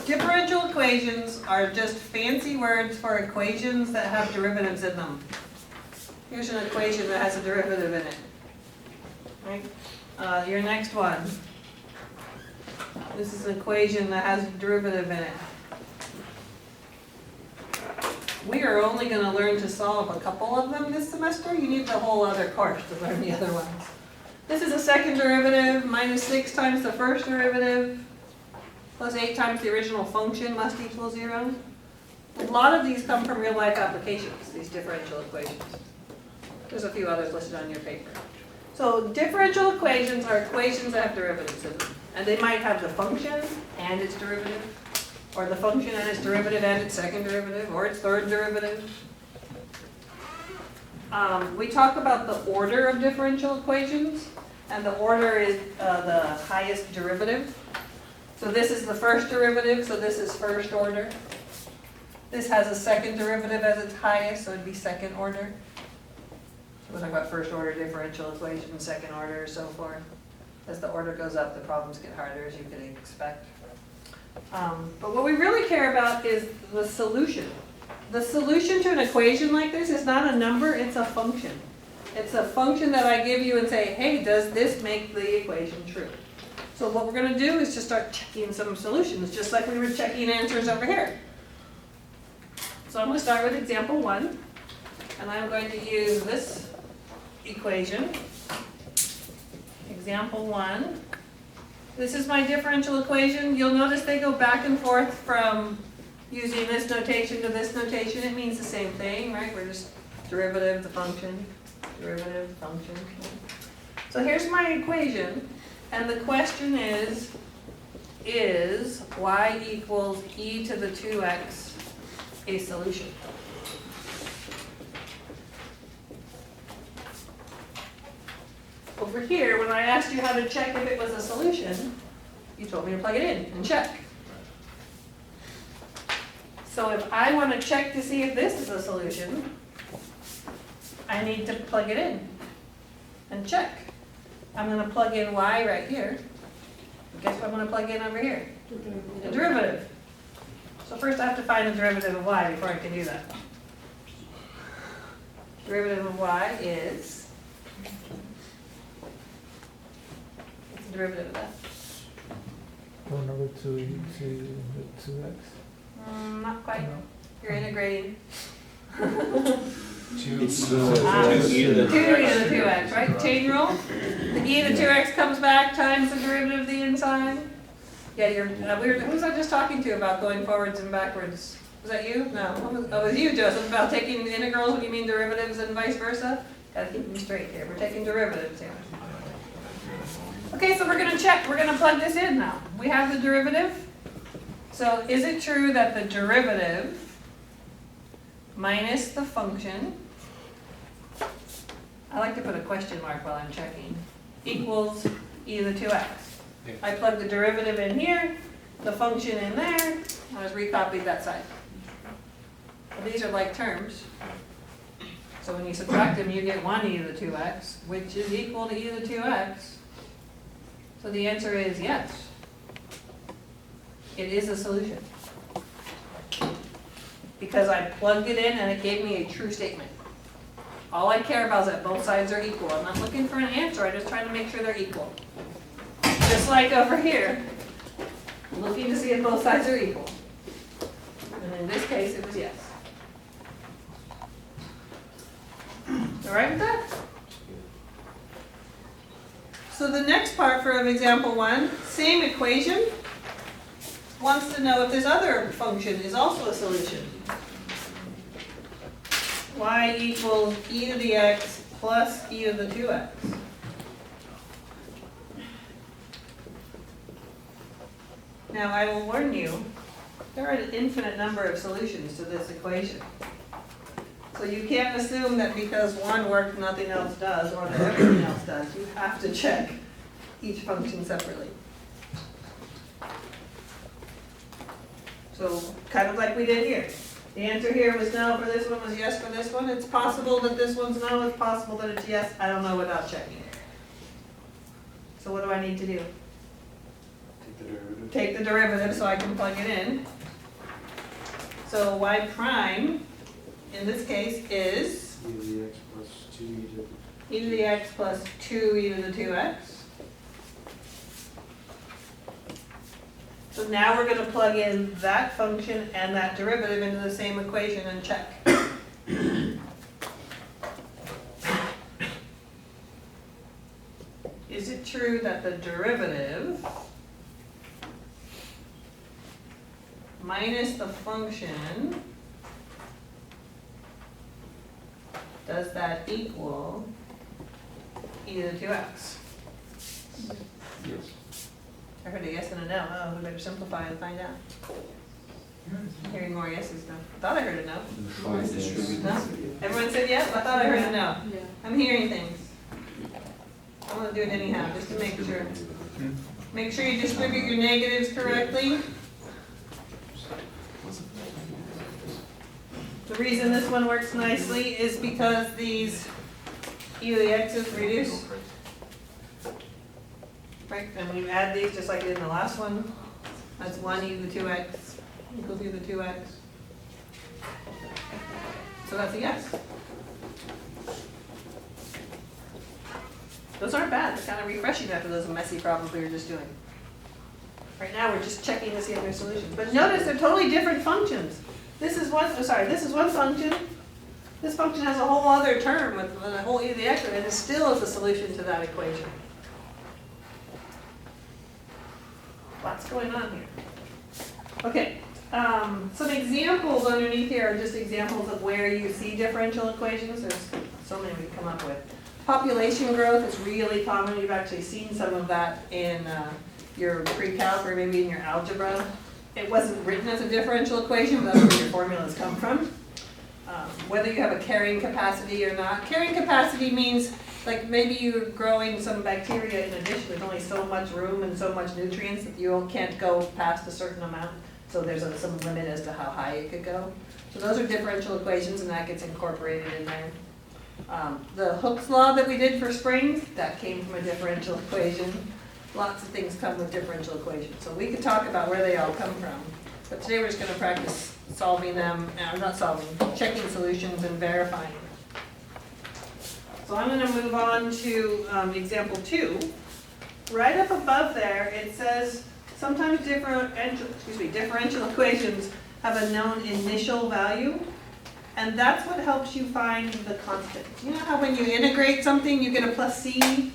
[SPEAKER 1] Differential equations are just fancy words for equations that have derivatives in them. Here's an equation that has a derivative in it. Right? Your next one. This is an equation that has a derivative in it. We are only going to learn to solve a couple of them this semester. You need the whole other course to learn the other ones. This is a second derivative, -6 times the first derivative, plus 8 times the original function must equal 0. A lot of these come from real life applications, these differential equations. There's a few others listed on your paper. So differential equations are equations that have derivatives in them. And they might have the function and its derivative, or the function and its derivative and its second derivative, or its third derivative. We talk about the order of differential equations, and the order is the highest derivative. So this is the first derivative, so this is first order. This has a second derivative as its highest, so it'd be second order. So we're talking about first order differential equation, second order, so forth. As the order goes up, the problems get harder, as you could expect. But what we really care about is the solution. The solution to an equation like this is not a number, it's a function. It's a function that I give you and say, hey, does this make the equation true? So what we're going to do is just start checking some solutions, just like we were checking answers over here. So I'm going to start with example 1, and I'm going to use this equation. Example 1. This is my differential equation. You'll notice they go back and forth from using this notation to this notation. It means the same thing, right? We're just derivative, the function, derivative, function. So here's my equation, and the question is y equals e to the 2x a solution? Over here, when I asked you how to check if it was a solution, you told me to plug it in and check. So if I want to check to see if this is a solution, I need to plug it in and check. I'm going to plug in y right here. Guess what I'm going to plug in over here? The derivative. So first I have to find the derivative of y before I can do that. Derivative of y is... what's the derivative of that?
[SPEAKER 6] 1 over 2 e to the 2x.
[SPEAKER 1] Not quite.
[SPEAKER 6] No.
[SPEAKER 1] You're integrating.
[SPEAKER 5] It's
[SPEAKER 3] 2
[SPEAKER 5] 2e to the
[SPEAKER 1] 2x, right? Chain rule. The e to the 2x comes back times the derivative of the inside. Yeah, who was I just talking to about going forwards and backwards? Was that you? No. It was you, Joseph, about taking integrals when you mean derivatives and vice versa. Gotta keep them straight here, we're taking derivatives here. Okay, so we're gonna check, we're gonna plug this in now. We have the derivative. So is it true that the derivative minus the function, I like to put a question mark while I'm checking, equals e to the 2x?
[SPEAKER 5] Yeah.
[SPEAKER 1] I plug the derivative in here, the function in there, I just recopied that side. Well, these are like terms. So when you subtract them, you get 1 e to the 2x, which is equal to e to the 2x. So the answer is yes. It is a solution. Because I plugged it in and it gave me a true statement. All I care about is that both sides are equal. I'm not looking for an answer, I'm just trying to make sure they're equal. Just like over here, looking to see if both sides are equal. And in this case, it was yes. All right with that? So the next part for example 1, same equation, wants to know if this other function is also a solution. Y equals e to the x plus e to the 2x. Now I will warn you, there are an infinite number of solutions to this equation. So you can't assume that because one works, nothing else does, or that everything else does. You have to check each function separately. So kind of like we did here. The answer here was no for this one, was yes for this one. It's possible that this one's no, it's possible that it's yes. I don't know without checking. So what do I need to do? Take the derivative so I can plug it in. So y prime, in this case, is
[SPEAKER 8] e to the x plus 2
[SPEAKER 1] e to the x plus 2 e to the 2x. So now we're going to plug in that function and that derivative into the same equation and check. Is it true that the derivative minus the function, does that equal e to the 2x?
[SPEAKER 8] Yes.
[SPEAKER 1] I heard a yes and a no. Oh, we better simplify and find out. I'm hearing more yeses now. I thought I heard a no. No? Everyone said yes? I thought I heard a no.
[SPEAKER 4] Yeah.
[SPEAKER 1] I'm hearing things. I want to do it anyhow, just to make sure. Make sure you distribute your negatives correctly. The reason this one works nicely is because these e to the x's reduce. Right, and we add these just like we did in the last one. That's 1 e to the 2x equals e to the 2x. So that's a yes. Those aren't bad, they're kind of refreshing after those messy problems we were just doing. Right now we're just checking to see if there's solutions. But notice they're totally different functions. This is one, this is one function. This function has a whole other term with a whole e to the x, and it still is a solution to that equation. Lots going on here. Okay, some examples underneath here are just examples of where you see differential equations. There's so many we come up with. Population growth is really common. You've actually seen some of that in your pre-calc or maybe in your algebra. It wasn't written as a differential equation, but that's where your formulas come from. Whether you have a carrying capacity or not. Carrying capacity means like maybe you're growing some bacteria in addition. There's only so much room and so much nutrients that you can't go past a certain amount. So there's some limit as to how high it could go. So those are differential equations and that gets incorporated in there. The Hooke's law that we did for springs, that came from a differential equation. Lots of things come with differential equations. So we could talk about where they all come from. But today we're just going to practice solving them, not solving, checking solutions and verifying. So I'm going to move on to example 2. Right up above there, it says sometimes differential equations have a known initial value, and that's what helps you find the constant. You know how when you integrate something, you get a plus c?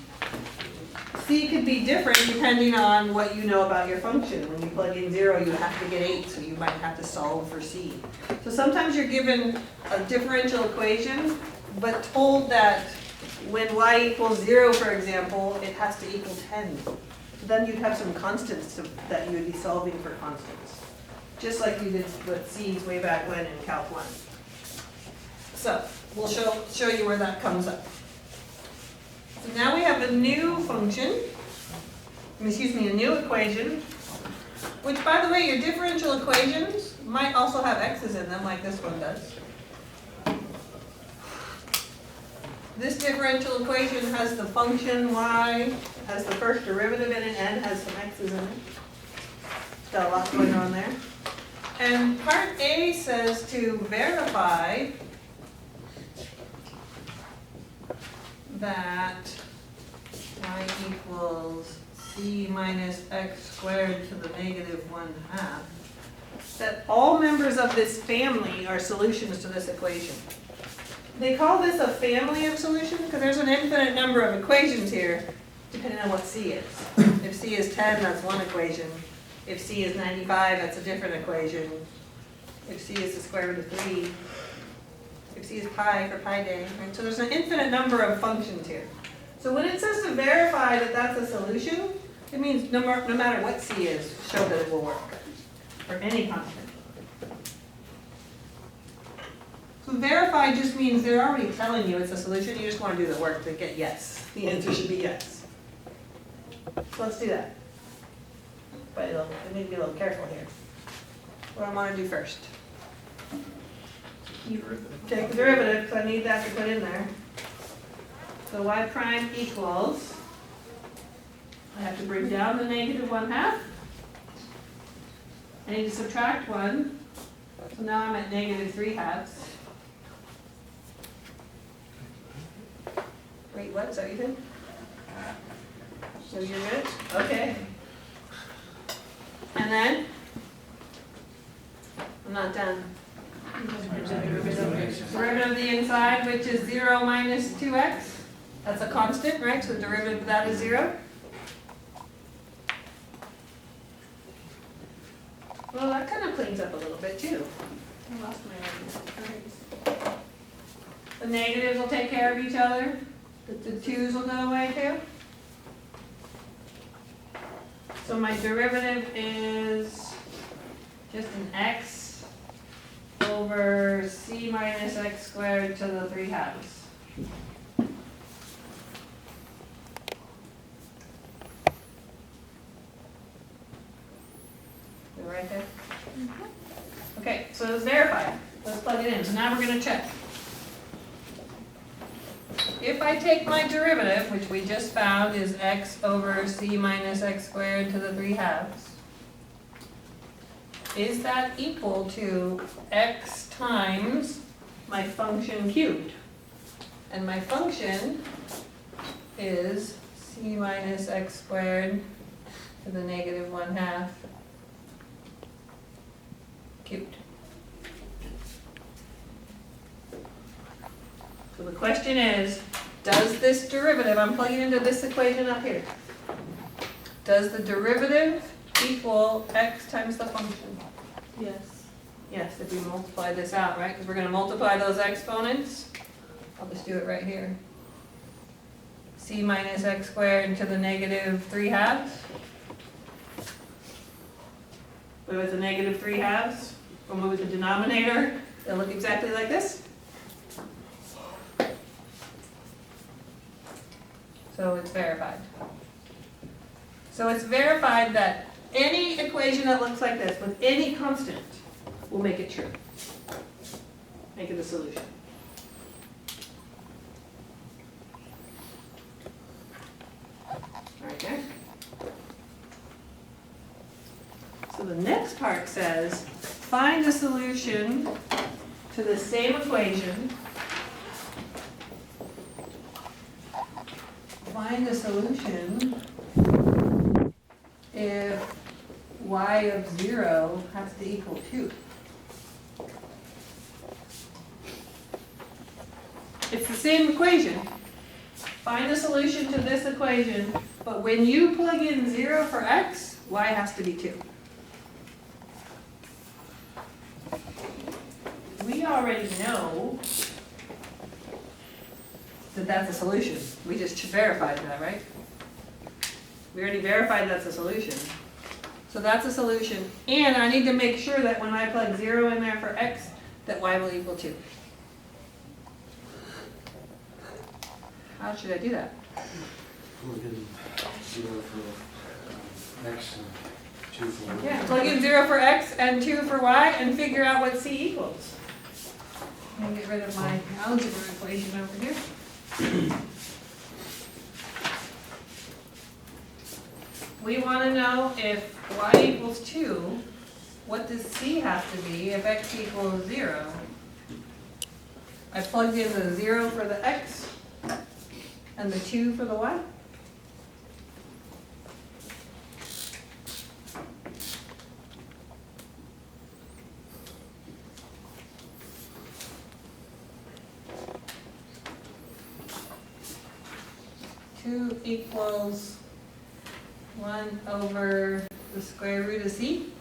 [SPEAKER 1] C could be different depending on what you know about your function. When you plug in 0, you have to get 8, so you might have to solve for c. So sometimes you're given a differential equation, but told that when y equals 0, for example, it has to equal 10. Then you'd have some constants that you would be solving for constants. Just like you did with C's way back when in Calc 1. So, we'll show you where that comes up. So now we have a new function, excuse me, a new equation, which, by the way, your differential equations might also have x's in them like this one does. This differential equation has the function y, has the first derivative in it, and has some x's in it. It's got a lot going on there. And part A says to verify that y equals c minus x squared to the negative 1/2, that all members of this family are solutions to this equation. They call this a family of solutions because there's an infinite number of equations here, depending on what c is. If c is 10, that's one equation. If c is 95, that's a different equation. If c is the square root of 3, if c is pi for pi day, right? So there's an infinite number of functions here. So when it says to verify that that's a solution, it means no matter what c is, show that it will work for any constant. So verify just means they're already telling you it's a solution, you just want to do the work to get yes. The answer should be yes. So let's do that. But we need to be a little careful here. What do I want to do first? Take the derivative, because I need that to put in there. So y prime equals, I have to bring down the negative 1/2. I need to subtract 1. So now I'm at negative 3/2. Wait, what? Is that what you did? So you're good? Okay. And then? I'm not done. Derivative of the inside, which is 0 minus 2x. That's a constant, right? So the derivative of that is 0. Well, that kind of cleans up a little bit too. I lost my argument. The negatives will take care of each other. The 2's will go away too. So my derivative is just an x over c minus x squared to the 3/2. Right there? Okay, so it's verified. Let's plug it in. So now we're going to check. If I take my derivative, which we just found is x over c minus x squared to the 3/2, is that equal to x times my function cubed? And my function is c minus x squared to the negative 1/2 cubed. So the question is, does this derivative, I'm plugging into this equation up here, does the derivative equal x times the function?
[SPEAKER 4] Yes.
[SPEAKER 1] Yes, if we multiply this out, right? Because we're going to multiply those exponents. I'll just do it right here. C minus x squared to the negative 3/2. What was the negative 3/2? We'll move the denominator. It'll look exactly like this. So it's verified. So it's verified that any equation that looks like this with any constant will make it true. Make it a solution. Right there. So the next part says, find a solution to the same equation. Find a solution if y of 0 has to equal 2. It's the same equation. Find a solution to this equation, but when you plug in 0 for x, y has to be 2. We already know that that's a solution. We just verified that, right? We already verified that's a solution. So that's a solution, and I need to make sure that when I plug 0 in there for x, that y will equal 2. How should I do that?
[SPEAKER 8] Plug in 0 for X and 2 for Y.
[SPEAKER 1] Yeah, plug in 0 for x and 2 for y and figure out what c equals. I'm gonna get rid of my algebra equation over here. We want to know if y equals 2, what does c have to be if x equals 0? I plugged in the 0 for the x and the 2 for the y. Two equals 1 over the square root of c.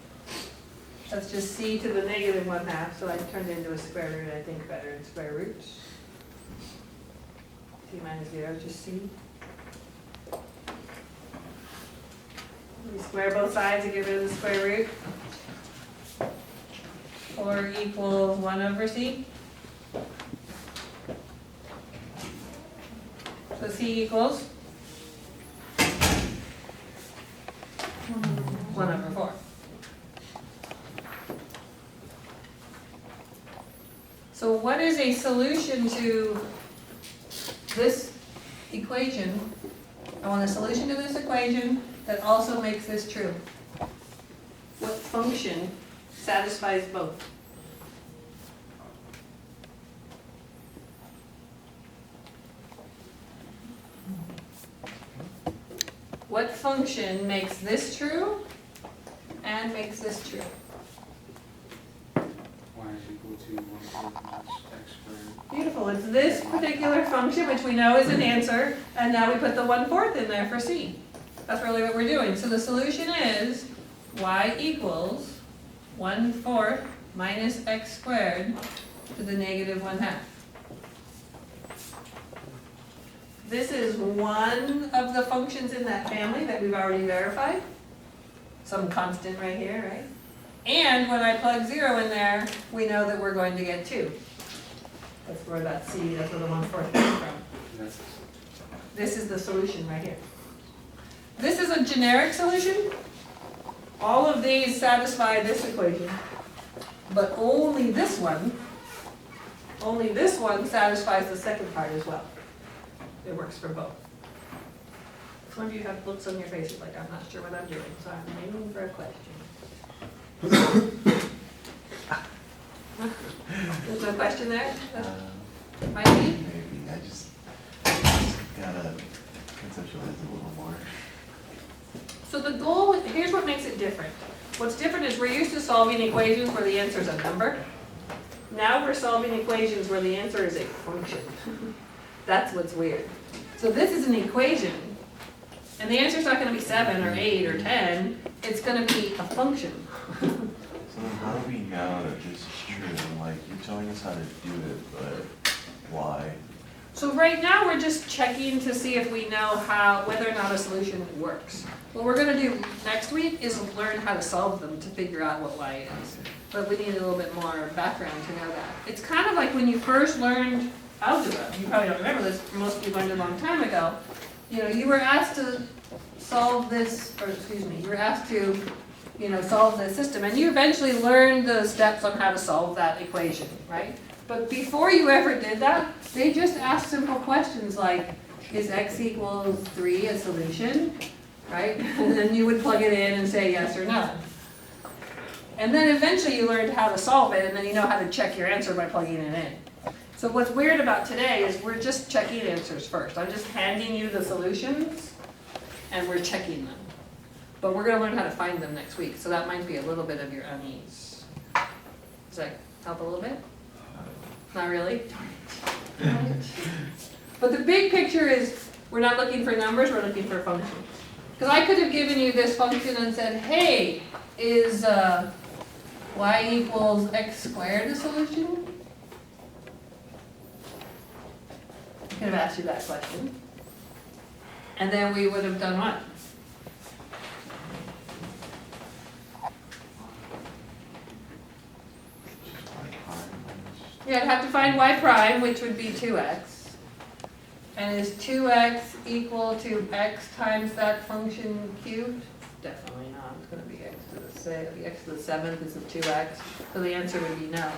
[SPEAKER 1] That's just c to the negative 1/2, so I turned it into a square root, I think better than square root. C minus 0 is just c. We square both sides to get rid of the square root. 4 equals 1 over c. So c equals 1 over 4. So what is a solution to this equation? I want a solution to this equation that also makes this true. What function satisfies both? What function makes this true and makes this true?
[SPEAKER 8] Y is equal to 1/4 minus X squared.
[SPEAKER 1] Beautiful, it's this particular function, which we know is an answer, and now we put the 1/4 in there for c. That's really what we're doing. So the solution is y equals 1/4 minus x squared to the negative 1/2. This is one of the functions in that family that we've already verified. Some constant right here, right? And when I plug 0 in there, we know that we're going to get 2. That's where that c, that's where the 1/4 comes from.
[SPEAKER 8] That's
[SPEAKER 1] This is the solution right here. This is a generic solution. All of these satisfy this equation, but only this one satisfies the second part as well. It works for both. Some of you have looks on your faces like, I'm not sure what I'm doing, so I'm waiting for a question. There's no question there? Might be?
[SPEAKER 7] Maybe, I just gotta conceptualize it a little more.
[SPEAKER 1] So the goal, here's what makes it different. What's different is we're used to solving equations where the answer is a number. Now we're solving equations where the answer is a function. That's what's weird. So this is an equation, and the answer's not going to be 7 or 8 or 10. It's going to be a function.
[SPEAKER 7] So then how do we know that this is true? Like, you're telling us how to do it, but why?
[SPEAKER 1] So right now we're just checking to see if we know whether or not a solution works. What we're going to do next week is learn how to solve them to figure out what y is. But we need a little bit more background to know that. It's kind of like when you first learned algebra. You probably don't remember this, most of you learned it a long time ago. You know, you were asked to solve this, or excuse me, you were asked to, solve this system, and you eventually learned the steps on how to solve that equation, right? But before you ever did that, they just asked simple questions like, is x equals 3 a solution, right? And then you would plug it in and say yes or no. And then eventually you learned how to solve it, and then you know how to check your answer by plugging it in. So what's weird about today is we're just checking answers first. I'm just handing you the solutions, and we're checking them. But we're going to learn how to find them next week, so that might be a little bit of your unease. Does that help a little bit? Not really? But the big picture is we're not looking for numbers, we're looking for functions. Because I could have given you this function and said, hey, is y equals x squared a solution? could have asked you that question. And then we would have done what? Yeah, I'd have to find y prime, which would be 2x. And is 2x equal to x times that function cubed? Definitely not, it's gonna be x to the 7th is a 2x, so the answer would be no.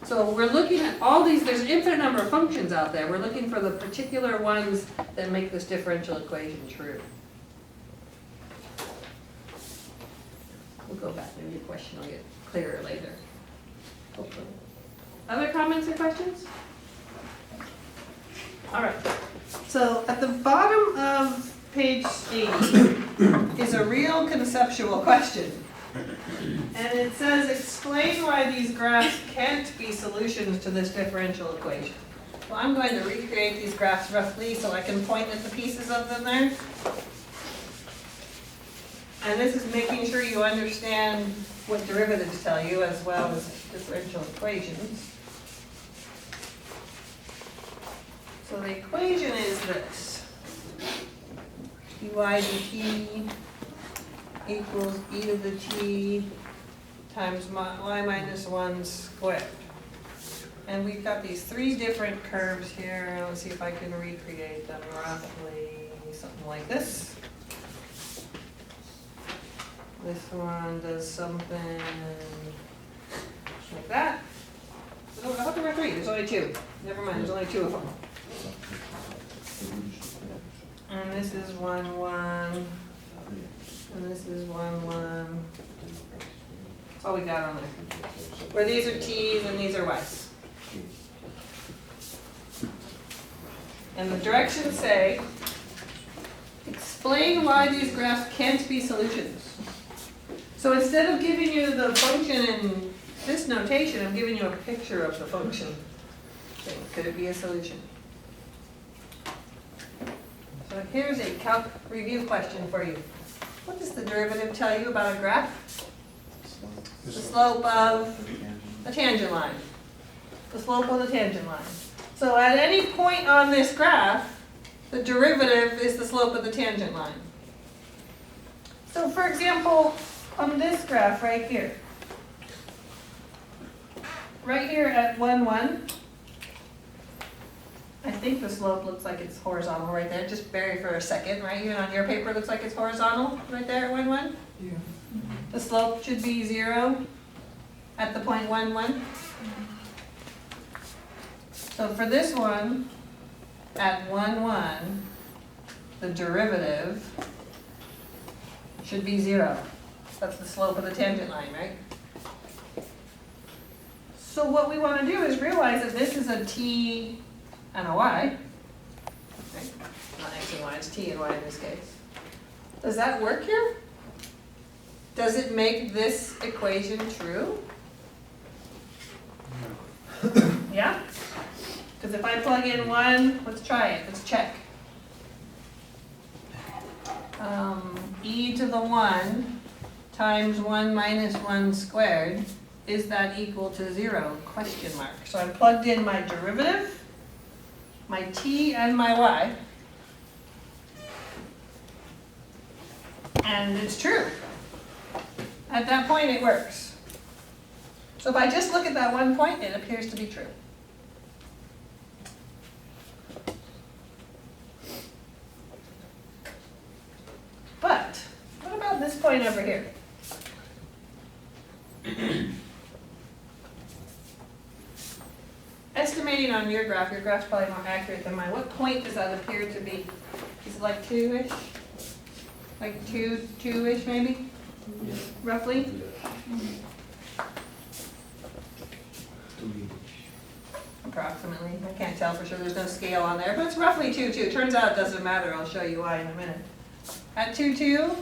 [SPEAKER 1] So we're looking at all these, there's an infinite number of functions out there, we're looking for the particular ones that make this differential equation true. We'll go back, maybe your question will get clearer later, hopefully. Other comments or questions? All right, so at the bottom of page 80 is a real conceptual question. And it says, explain why these graphs can't be solutions to this differential equation. Well, I'm going to recreate these graphs roughly so I can point at the pieces of them there. And this is making sure you understand what derivatives tell you as well as differential equations. So the equation is this. dy dt equals e to the t times y minus 1 squared. And we've got these three different curves here. Let's see if I can recreate them roughly. Something like this. This one does something like that. Oh, I thought there were three. There's only two. Never mind, there's only two of them. And this is 1, 1. And this is 1, 1. That's all we got on there. Where these are t's and these are y's. And the directions say, explain why these graphs can't be solutions. So instead of giving you the function in this notation, I'm giving you a picture of the function. Okay, could it be a solution? So here's a calc review question for you. What does the derivative tell you about a graph? The slope of the tangent line. The slope of the tangent line. So at any point on this graph, the derivative is the slope of the tangent line. So for example, on this graph right here at 1, 1, I think the slope looks like it's horizontal right there. Just bury for a second, right? Even on your paper, it looks like it's horizontal right there at 1, 1.
[SPEAKER 2] Yeah.
[SPEAKER 1] The slope should be 0 at the point 1, 1. So for this one, at 1, 1, the derivative should be 0. That's the slope of the tangent line, right? So what we want to do is realize that this is a t and a y. Right? Not x and y, it's t and y in this case. Does that work here? Does it make this equation true? Yeah? Because if I plug in 1, let's try it, let's check. E to the 1 times 1 minus 1 squared, is that equal to 0? Question mark. So I plugged in my derivative, my t and my y, and it's true. At that point it works. So if I just look at that one point, it appears to be true. But what about this point over here? Estimating on your graph's probably more accurate than mine. What point does that appear to be? Is it like 2-ish? Like 2-ish maybe? Roughly? Approximately. I can't tell for sure. There's no scale on there, but it's roughly 2, 2. Turns out it doesn't matter. I'll show you why in a minute. At 2, 2,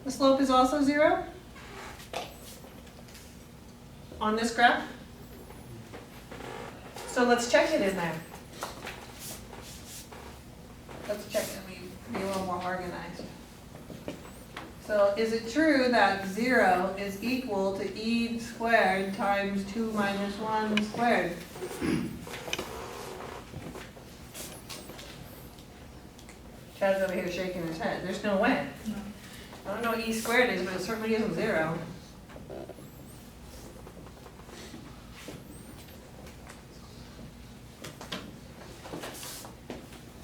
[SPEAKER 1] the slope is also 0 on this graph. So let's check it in there. Let's check it and be a little more organized. So is it true that 0 is equal to e squared times 2 minus 1 squared? Chad's over here shaking his head. There's no way. I don't know what E squared is, but it certainly isn't 0.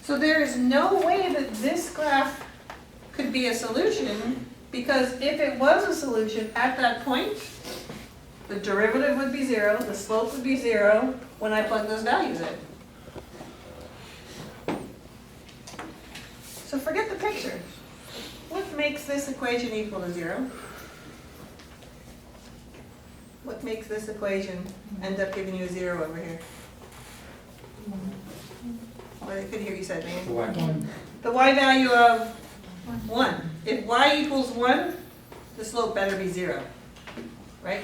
[SPEAKER 1] So there is no way that this graph could be a solution, because if it was a solution at that point, the derivative would be 0, the slope would be 0 when I plug those values in. So forget the picture. What makes this equation equal to 0? What makes this equation end up giving you a 0 over here? Well, I couldn't hear you said, man. The y value of 1. If y equals 1, the slope better be 0, right?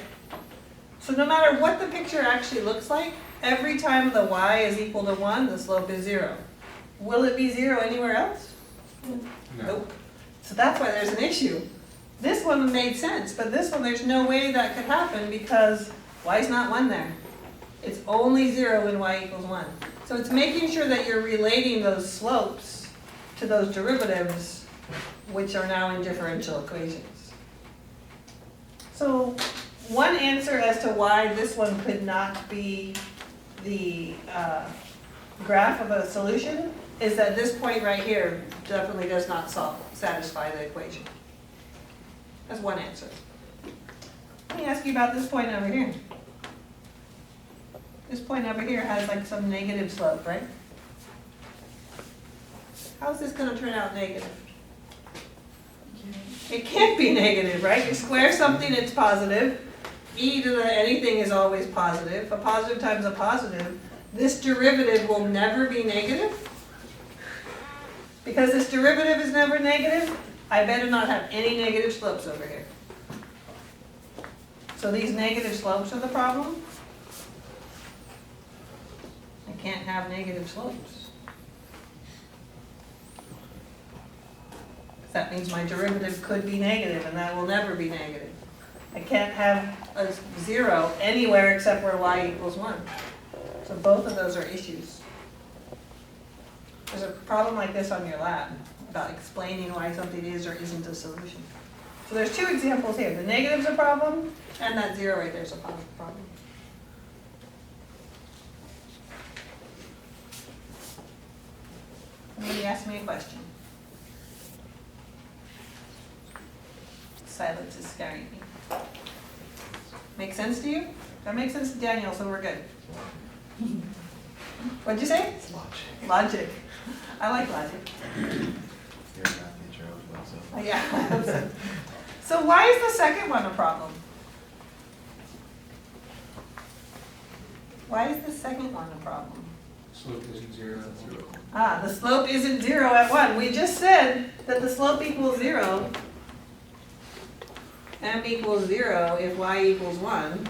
[SPEAKER 1] So no matter what the picture actually looks like, every time the y is equal to 1, the slope is 0. Will it be 0 anywhere else? Nope. So that's why there's an issue. This one made sense, but this one there's no way that could happen because y is not 1 there. It's only 0 when y equals 1. So it's making sure that you're relating those slopes to those derivatives, which are now in differential equations. So one answer as to why this one could not be the graph of a solution is that this point right here definitely does not satisfy the equation. That's one answer. Let me ask you about this point over here. This point over here has like some negative slope, right? How's this going to turn out negative? It can't be negative, right? You square something, it's positive. E to the anything is always positive. A positive times a positive. This derivative will never be negative. Because this derivative is never negative, I better not have any negative slopes over here. So these negative slopes are the problem. I can't have negative slopes. That means my derivative could be negative, and that will never be negative. I can't have a 0 anywhere except where y equals 1. So both of those are issues. There's a problem like this on your lab about explaining why something is or isn't a solution. So there's 2 examples here. The negative's a problem, and that 0 right there is a problem. Somebody ask me a question. Silence is scaring me. Make sense to you? That makes sense to Daniel, so we're good. What'd you say?
[SPEAKER 7] Logic.
[SPEAKER 1] Logic. I like logic.
[SPEAKER 7] You're a math teacher, I was about to.
[SPEAKER 1] Yeah, I hope so. So why is the second one a problem? Why is the second one a problem?
[SPEAKER 8] Slope isn't 0 at 0.
[SPEAKER 1] Ah, the slope isn't 0 at 1. We just said that the slope equals 0. M equals 0 if y equals 1.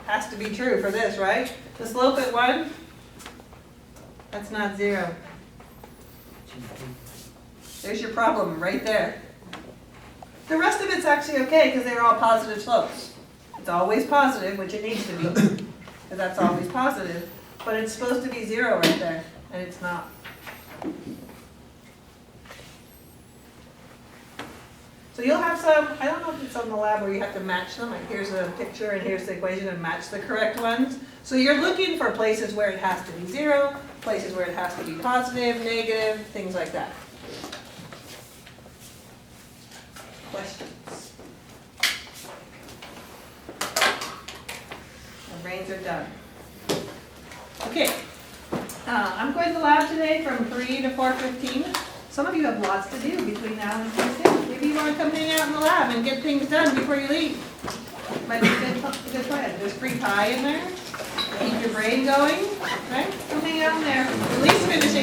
[SPEAKER 1] Has to be true for this, right? The slope at 1, that's not 0. There's your problem right there. The rest of it's actually okay because they're all positive slopes. It's always positive, which it needs to be, because that's always positive. But it's supposed to be 0 right there, and it's not. So you'll have some, I don't know if it's on the lab where you have to match them, like here's a picture and here's the equation and match the correct ones. So you're looking for places where it has to be 0, places where it has to be positive, negative, things like that. Questions? Our brains are done. Okay, I'm going to the lab today from 3 to 4:15. Some of you have lots to do between now and Tuesday. Maybe you want to come hang out in the lab and get things done before you leave. Might be a good plan. There's free pie in there. Keep your brain going, right? Come hang out in there. At least finish